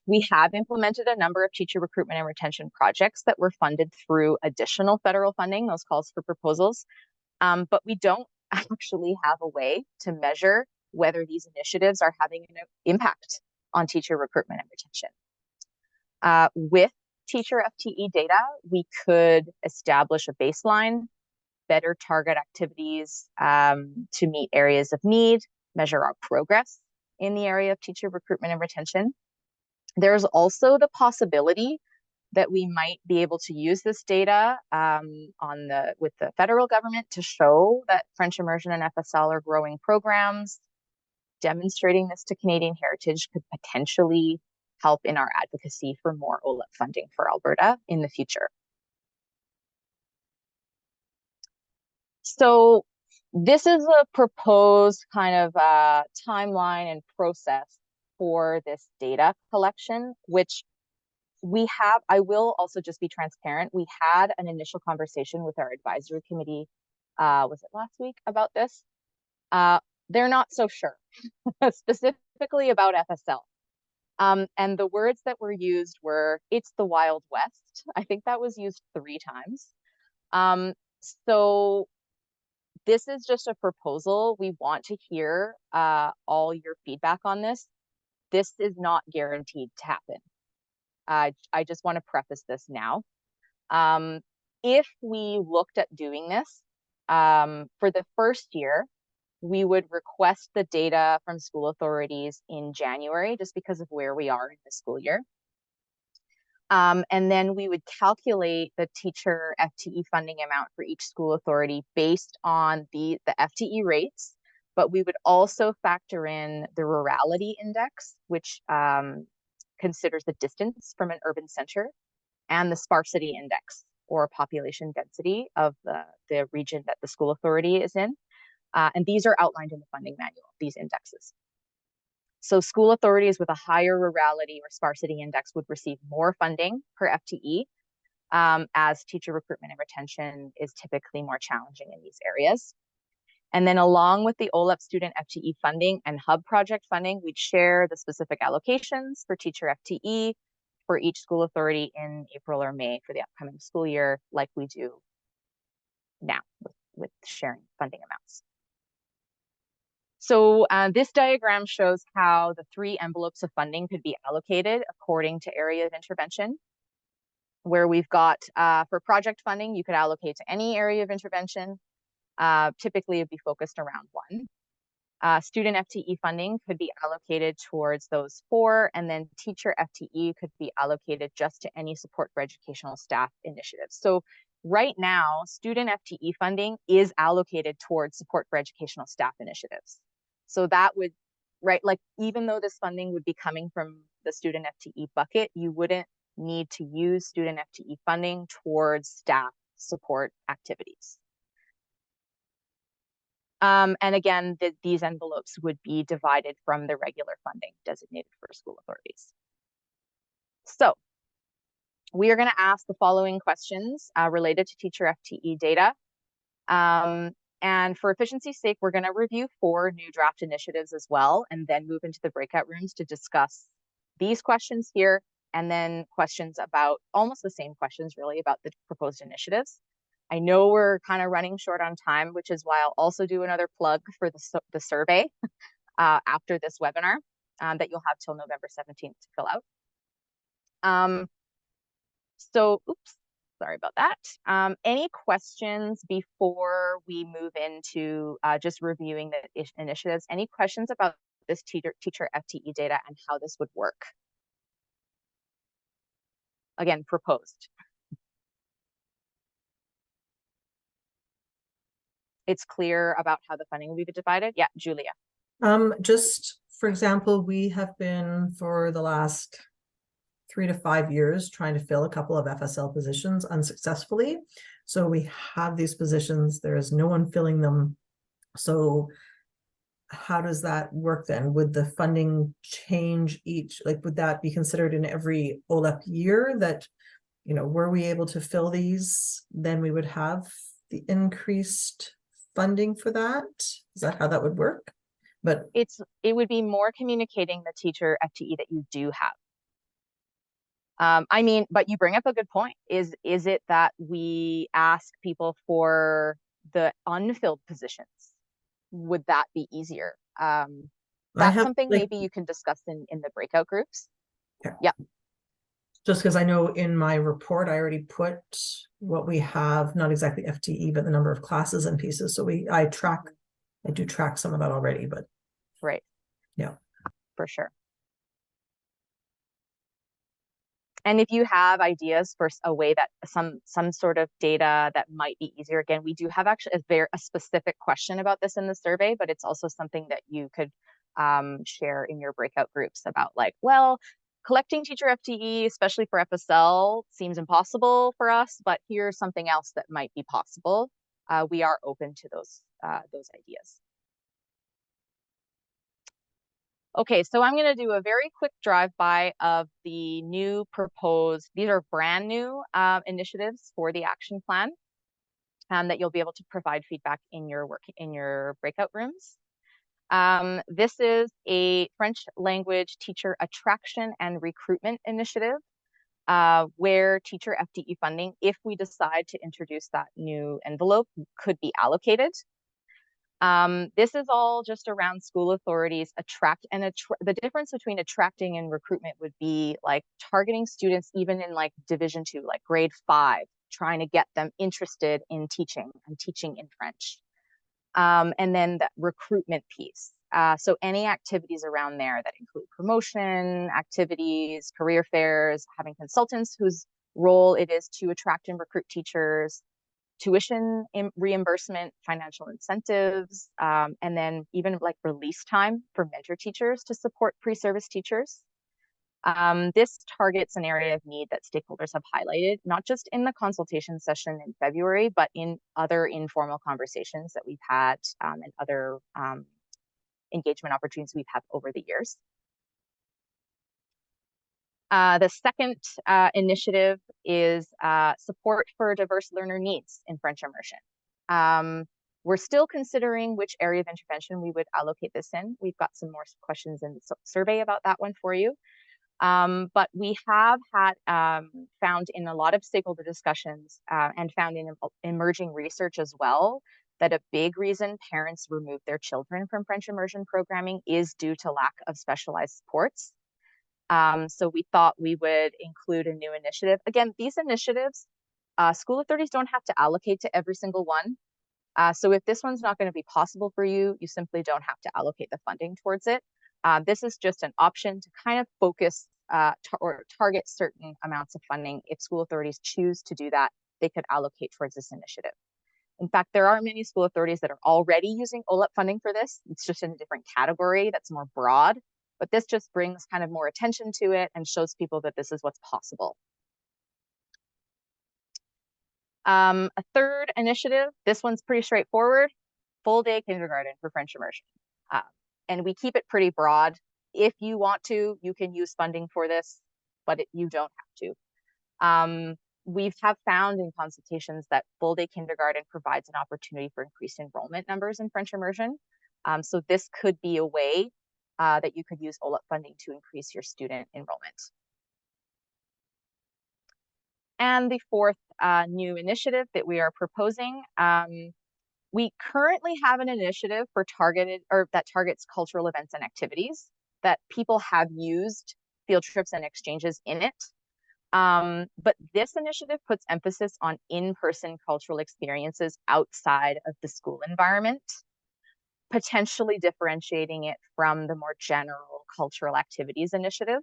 We have implemented a number of teacher recruitment and retention projects that were funded through additional federal funding, those calls for proposals, but we don't actually have a way to measure whether these initiatives are having an impact on teacher recruitment and retention. With teacher FTE data, we could establish a baseline, better target activities to meet areas of need, measure our progress in the area of teacher recruitment and retention. There's also the possibility that we might be able to use this data with the federal government to show that French immersion and FSL are growing programs. Demonstrating this to Canadian Heritage could potentially help in our advocacy for more OLEP funding for Alberta in the future. So this is a proposed kind of timeline and process for this data collection, which we have. I will also just be transparent. We had an initial conversation with our advisory committee, was it last week, about this? They're not so sure, specifically about FSL. And the words that were used were, it's the Wild West. I think that was used 3 times. So this is just a proposal. We want to hear all your feedback on this. This is not guaranteed to happen. I just want to preface this now. If we looked at doing this for the first year, we would request the data from school authorities in January, just because of where we are in the school year. And then we would calculate the teacher FTE funding amount for each school authority based on the FTE rates, but we would also factor in the rurality index, which considers the distance from an urban center, and the sparsity index, or population density of the region that the school authority is in. And these are outlined in the funding manual, these indexes. So school authorities with a higher rurality or sparsity index would receive more funding per FTE, as teacher recruitment and retention is typically more challenging in these areas. And then along with the OLEP student FTE funding and hub project funding, we'd share the specific allocations for teacher FTE for each school authority in April or May for the upcoming school year, like we do now with sharing funding amounts. So this diagram shows how the 3 envelopes of funding could be allocated according to area of intervention, where we've got for project funding, you could allocate to any area of intervention. Typically it'd be focused around 1. Student FTE funding could be allocated towards those 4, and then teacher FTE could be allocated just to any support for educational staff initiatives. So right now, student FTE funding is allocated towards support for educational staff initiatives. So that would, right, like even though this funding would be coming from the student FTE bucket, you wouldn't need to use student FTE funding towards staff support activities. And again, these envelopes would be divided from the regular funding designated for school authorities. So we are going to ask the following questions related to teacher FTE data. And for efficiency's sake, we're going to review 4 new draft initiatives as well, and then move into the breakout rooms to discuss these questions here, and then questions about almost the same questions really about the proposed initiatives. I know we're kind of running short on time, which is why I'll also do another plug for the survey after this webinar that you'll have till November 17th to fill out. So, oops, sorry about that. Any questions before we move into just reviewing the initiatives? Any questions about this teacher FTE data and how this would work? Again, proposed. It's clear about how the funding will be divided. Yeah, Julia. Just for example, we have been for the last 3 to 5 years trying to fill a couple of FSL positions unsuccessfully. So we have these positions, there is no one filling them. So how does that work then? Would the funding change each, like, would that be considered in every OLEP year that, you know, were we able to fill these, then we would have the increased funding for that? Is that how that would work? But it would be more communicating the teacher FTE that you do have. I mean, but you bring up a good point. Is it that we ask people for the unfilled positions? Would that be easier? That's something maybe you can discuss in the breakout groups. Yeah. Just because I know in my report, I already put what we have, not exactly FTE, but the number of classes and pieces. So I do track some of that already, but. Right. Yeah. For sure. And if you have ideas for a way that some sort of data that might be easier, again, we do have actually a specific question about this in the survey, but it's also something that you could share in your breakout groups about, like, well, collecting teacher FTE, especially for FSL, seems impossible for us, but here's something else that might be possible. We are open to those ideas. Okay, so I'm going to do a very quick drive-by of the new proposed, these are brand new initiatives for the action plan that you'll be able to provide feedback in your breakout rooms. This is a French language teacher attraction and recruitment initiative where teacher FTE funding, if we decide to introduce that new envelope, could be allocated. This is all just around school authorities the difference between attracting and recruitment would be like targeting students even in like Division 2, like grade 5, trying to get them interested in teaching and teaching in French. And then the recruitment piece. So any activities around there that include promotion, activities, career fairs, having consultants whose role it is to attract and recruit teachers, tuition reimbursement, financial incentives, and then even like release time for mentor teachers to support pre-service teachers. This targets an area of need that stakeholders have highlighted, not just in the consultation session in February, but in other informal conversations that we've had and other engagement opportunities we've had over the years. The second initiative is support for diverse learner needs in French immersion. We're still considering which area of intervention we would allocate this in. We've got some more questions in the survey about that one for you. But we have had found in a lot of stakeholder discussions and found in emerging research as well that a big reason parents remove their children from French immersion programming is due to lack of specialized supports. So we thought we would include a new initiative. Again, these initiatives, school authorities don't have to allocate to every single one. So if this one's not going to be possible for you, you simply don't have to allocate the funding towards it. This is just an option to kind of focus or target certain amounts of funding. If school authorities choose to do that, they could allocate towards this initiative. In fact, there are many school authorities that are already using OLEP funding for this. It's just in a different category that's more broad. But this just brings kind of more attention to it and shows people that this is what's possible. A third initiative, this one's pretty straightforward, full day kindergarten for French immersion. And we keep it pretty broad. If you want to, you can use funding for this, but you don't have to. We have found in consultations that full day kindergarten provides an opportunity for increased enrollment numbers in French immersion. So this could be a way that you could use OLEP funding to increase your student enrollment. And the fourth new initiative that we are proposing. We currently have an initiative for that targets cultural events and activities that people have used field trips and exchanges in it. But this initiative puts emphasis on in-person cultural experiences outside of the school environment, potentially differentiating it from the more general cultural activities initiative.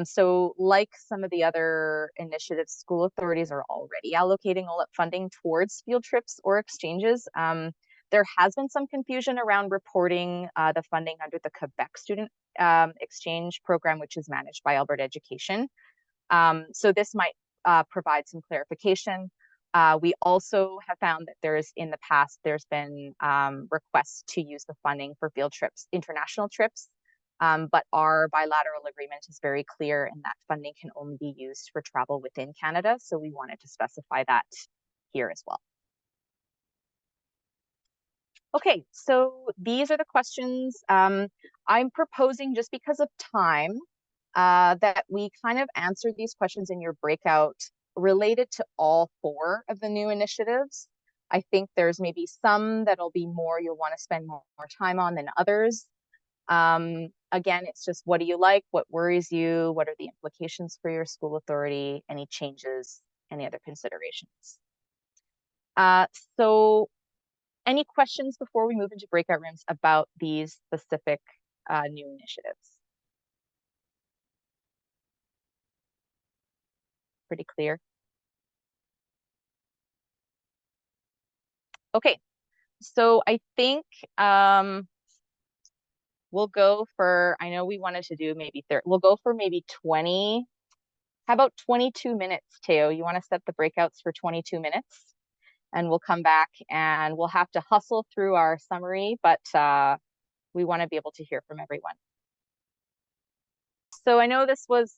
So like some of the other initiatives, school authorities are already allocating OLEP funding towards field trips or exchanges. There has been some confusion around reporting the funding under the Quebec Student Exchange Program, which is managed by Alberta Education. So this might provide some clarification. We also have found that in the past, there's been requests to use the funding for field trips, international trips, but our bilateral agreement is very clear in that funding can only be used for travel within Canada. So we wanted to specify that here as well. Okay, so these are the questions. I'm proposing, just because of time, that we kind of answer these questions in your breakout related to all 4 of the new initiatives. I think there's maybe some that'll be more you'll want to spend more time on than others. Again, it's just, what do you like? What worries you? What are the implications for your school authority? Any changes? Any other considerations? So any questions before we move into breakout rooms about these specific new initiatives? Pretty clear. Okay, so I think we'll go for, I know we wanted to do maybe 30, we'll go for maybe 20. How about 22 minutes, Teo? You want to set the breakouts for 22 minutes? And we'll come back and we'll have to hustle through our summary, but we want to be able to hear from everyone. So I know this was,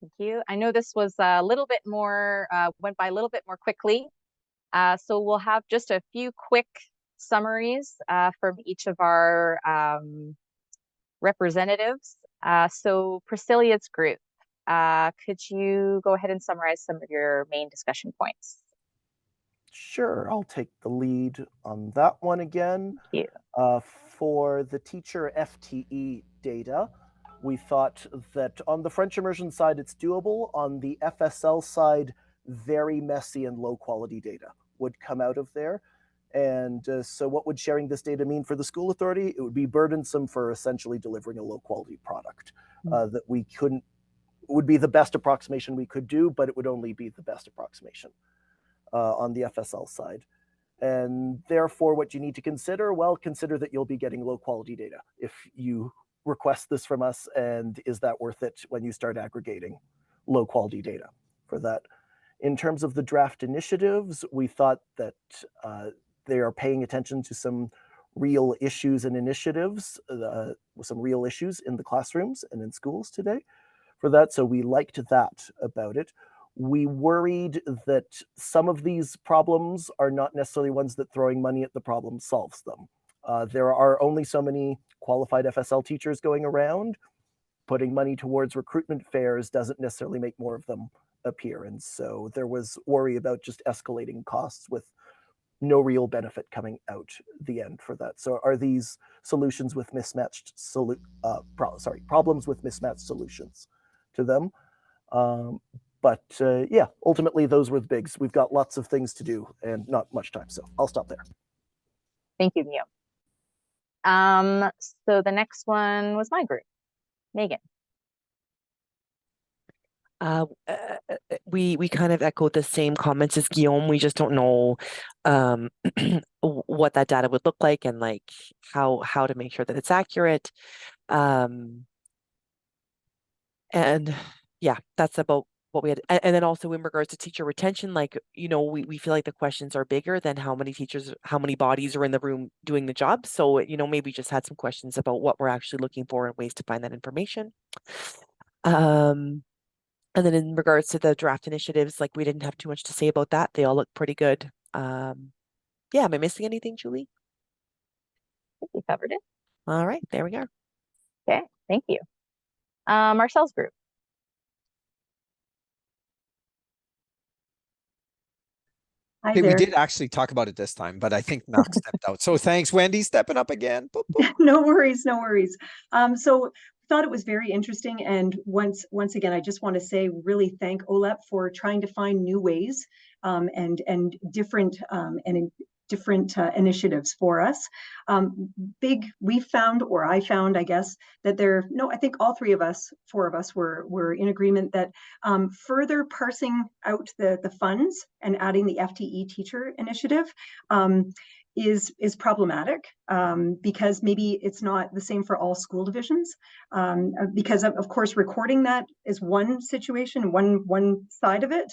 thank you. I know this was a little bit more, went by a little bit more quickly. So we'll have just a few quick summaries from each of our representatives. So Priscilla's group, could you go ahead and summarize some of your main discussion points? Sure, I'll take the lead on that one again. Thank you. For the teacher FTE data, we thought that on the French immersion side, it's doable. On the FSL side, very messy and low quality data would come out of there. And so what would sharing this data mean for the school authority? It would be burdensome for essentially delivering a low quality product that we couldn't, would be the best approximation we could do, but it would only be the best approximation on the FSL side. And therefore, what you need to consider, well, consider that you'll be getting low quality data if you request this from us, and is that worth it when you start aggregating low quality data for that? In terms of the draft initiatives, we thought that they are paying attention to some real issues and initiatives, some real issues in the classrooms and in schools today for that. So we liked that about it. We worried that some of these problems are not necessarily ones that throwing money at the problem solves them. There are only so many qualified FSL teachers going around. Putting money towards recruitment fairs doesn't necessarily make more of them appear. And so there was worry about just escalating costs with no real benefit coming out the end for that. So are these solutions with mismatched problems with mismatched solutions to them? But yeah, ultimately those were the bigs. We've got lots of things to do and not much time, so I'll stop there. Thank you, Mio. So the next one was my group, Megan. We kind of echoed the same comments as Guillaume. We just don't know what that data would look like and like how to make sure that it's accurate. And yeah, that's about what we had. And then also in regards to teacher retention, like, you know, we feel like the questions are bigger than how many teachers, how many bodies are in the room doing the job. So, you know, maybe just had some questions about what we're actually looking for and ways to find that information. And then in regards to the draft initiatives, like we didn't have too much to say about that. They all look pretty good. Yeah, am I missing anything, Julie? I think we covered it. All right, there we are. Okay, thank you. Marcel's group. Hi Hey, we there. did actually talk about it this time, but I think Mark stepped out. So thanks, Wendy, stepping up again. Boop, boop. No worries, no worries. So thought it was very interesting. And once again, I just want to say really thank OLEP for trying to find new ways and different different initiatives for us. We found, or I found, I guess, that I think all four of us were in agreement that further parsing out the funds and adding the FTE teacher initiative is problematic because maybe it's not the same for all school divisions. Because of course, recording that is one situation, one side of it.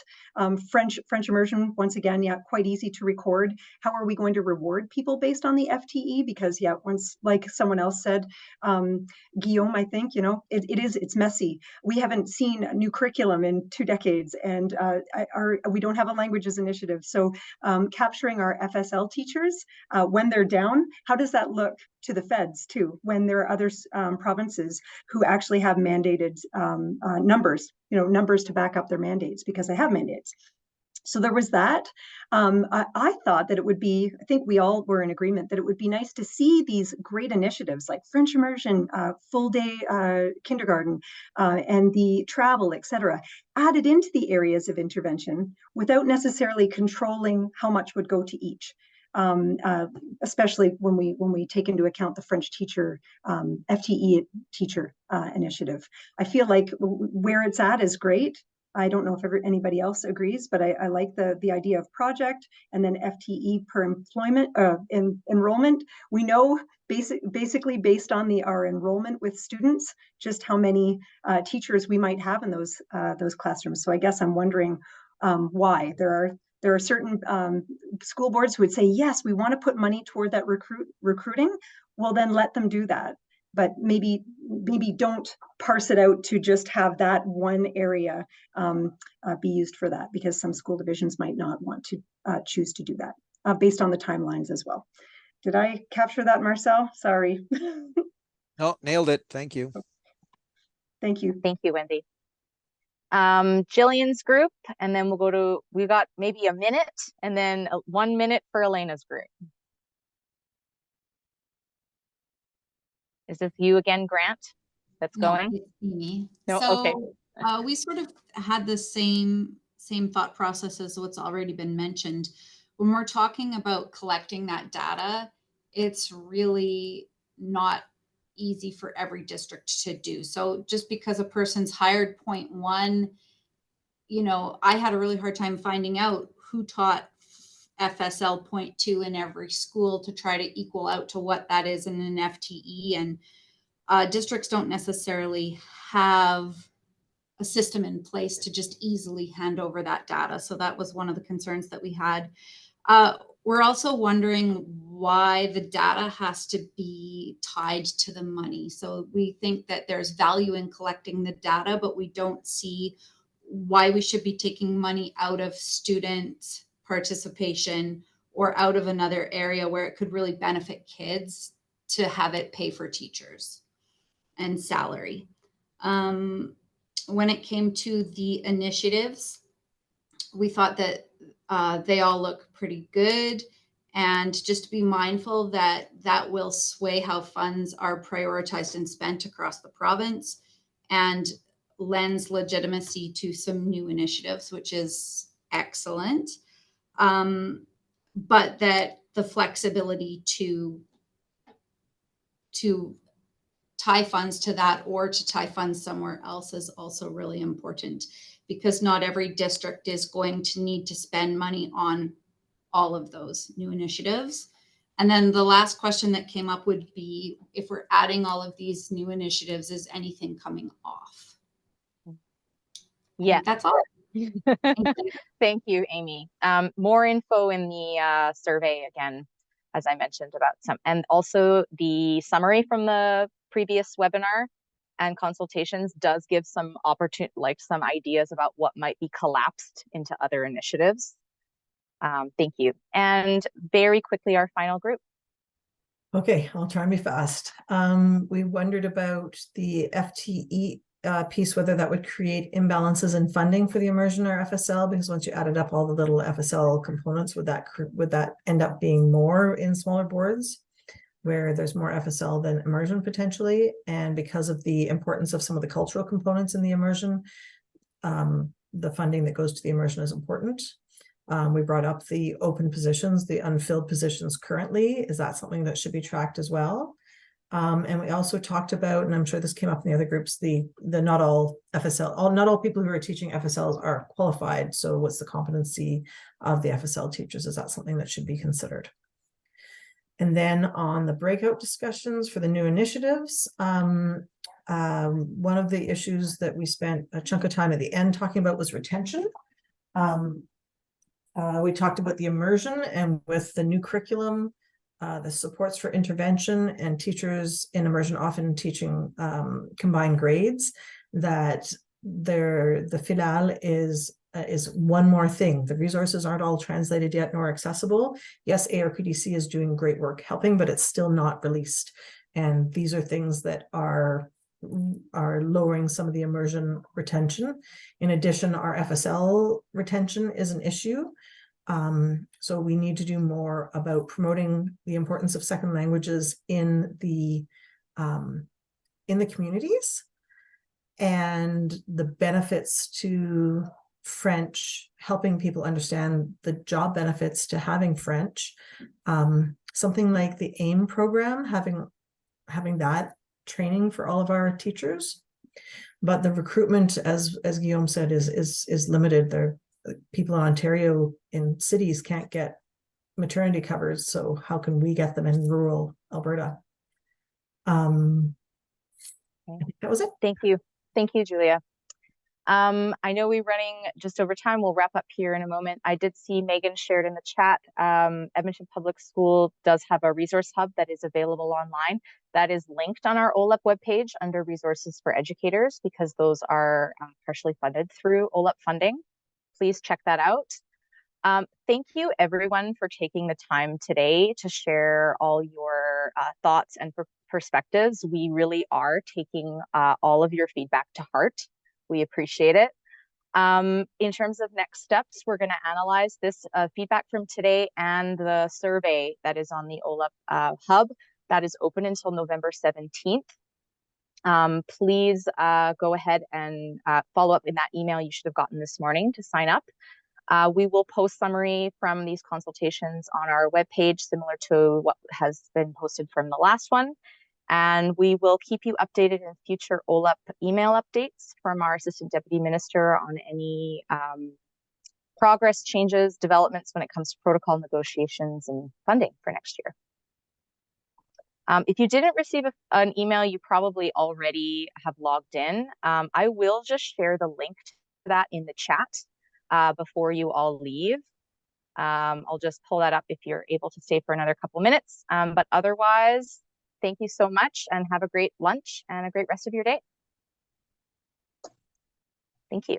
French immersion, once again, yeah, quite easy to record. How are we going to reward people based on the FTE? Because yeah, once, like someone else said, Guillaume, I think, it's messy. We haven't seen a new curriculum in 2 decades, and we don't have a languages initiative. So capturing our FSL teachers when they're down, how does that look to the feds too, when there are other provinces who actually have mandated numbers to back up their mandates because they have mandates. So there was that. I thought that it would be, I think we all were in agreement that it would be nice to see these great initiatives like French immersion, full day kindergarten, and the travel, etc., added into the areas of intervention without necessarily controlling how much would go to each. Especially when we take into account the French teacher FTE teacher initiative. I feel like where it's at is great. I don't know if anybody else agrees, but I like the idea of project and then FTE per employment enrollment. We know basically based on our enrollment with students, just how many teachers we might have in those classrooms. So I guess I'm wondering why there are certain school boards who would say, yes, we want to put money toward that recruiting. Well, then let them do that. But maybe don't parse it out to just have that one area be used for that, because some school divisions might not want to choose to do that based on the timelines as well. Did I capture that, Marcel? Sorry. No, nailed it. Thank you. Thank you. Thank you, Wendy. Jillian's group, and then we've got maybe a minute, and then 1 minute for Elena's group. Is this you again, Grant, that's going? No, it's me. No, So, okay. we sort of had the same thought process as what's already been mentioned. When we're talking about collecting that data, it's really not easy for every district to do. So just because a person's hired 0.1, I had a really hard time finding out who taught FSL 0.2 in every school to try to equal out to what that is in an FTE. And districts don't necessarily have a system in place to just easily hand over that data. So that was one of the concerns that we had. We're also wondering why the data has to be tied to the money. So we think that there's value in collecting the data, but we don't see why we should be taking money out of student participation or out of another area where it could really benefit kids to have it pay for teachers and salary. When it came to the initiatives, we thought that they all look pretty good, and just to be mindful that that will sway how funds are prioritized and spent across the province and lends legitimacy to some new initiatives, which is excellent. But that the flexibility to tie funds to that or to tie funds somewhere else is also really important, because not every district is going to need to spend money on all of those new initiatives. And then the last question that came up would be, if we're adding all of these new initiatives, is anything coming off? Yeah, that's all. Thank you, Amy. More info in the survey again, as I mentioned, about some, and also the summary from the previous webinar and consultations does give some some ideas about what might be collapsed into other initiatives. Thank you. And very quickly, our final group. Okay, I'll try and be fast. We wondered about the FTE piece whether that would create imbalances in funding for the immersion or FSL, because once you added up all the little FSL components, would that end up being more in smaller boards where there's more FSL than immersion potentially? And because of the importance of some of the cultural components in the immersion, the funding that goes to the immersion is important. We brought up the open positions, the unfilled positions currently. Is that something that should be tracked as well? And we also talked about, and I'm sure this came up in the other groups, the not all FSL, not all people who are teaching FSLs are qualified. So what's the competency of the FSL teachers? Is that something that should be considered? And then on the breakout discussions for the new initiatives, one of the issues that we spent a chunk of time at the end talking about was retention. We talked about the immersion, and with the new curriculum, the supports for intervention and teachers in immersion often teaching combined grades, that the FILAL is one more thing. The resources aren't all translated yet nor accessible. Yes, ARPDC is doing great work helping, but it's still not released. And these are things that are lowering some of the immersion retention. In addition, our FSL retention is an issue. So we need to do more about promoting the importance of second languages in the communities, and the benefits to French, helping people understand the job benefits to having French. Something like the AIM program, having that training for all of our teachers. But the recruitment, as Guillaume said, is limited. People in Ontario in cities can't get maternity covers, so how can we get them in rural Alberta? I think that was it. Thank you, Julia. I know we're running just over time. We'll wrap up here in a moment. I did see Megan shared in the chat. Edmonton Public School does have a resource hub that is available online. That is linked on our OLEP webpage under resources for educators, because those are partially funded through OLEP funding. Please check that out. Thank you everyone for taking the time today to share all your thoughts and perspectives. We really are taking all of your feedback to heart. We appreciate it. In terms of next steps, we're going to analyze this feedback from today and the survey that is on the OLEP hub that is open until November 17th. Please go ahead and follow up in that email you should have gotten this morning to sign up. We will post summary from these consultations on our webpage, similar to what has been posted from the last one. And we will keep you updated in future OLEP email updates from our Assistant Deputy Minister on any progress, changes, developments when it comes to protocol negotiations and funding for next year. If you didn't receive an email, you probably already have logged in. I will just share the link to that in the chat before you all leave. I'll just pull that up if you're able to stay for another couple minutes. But otherwise, thank you so much and have a great lunch and a great rest of your day. Thank you.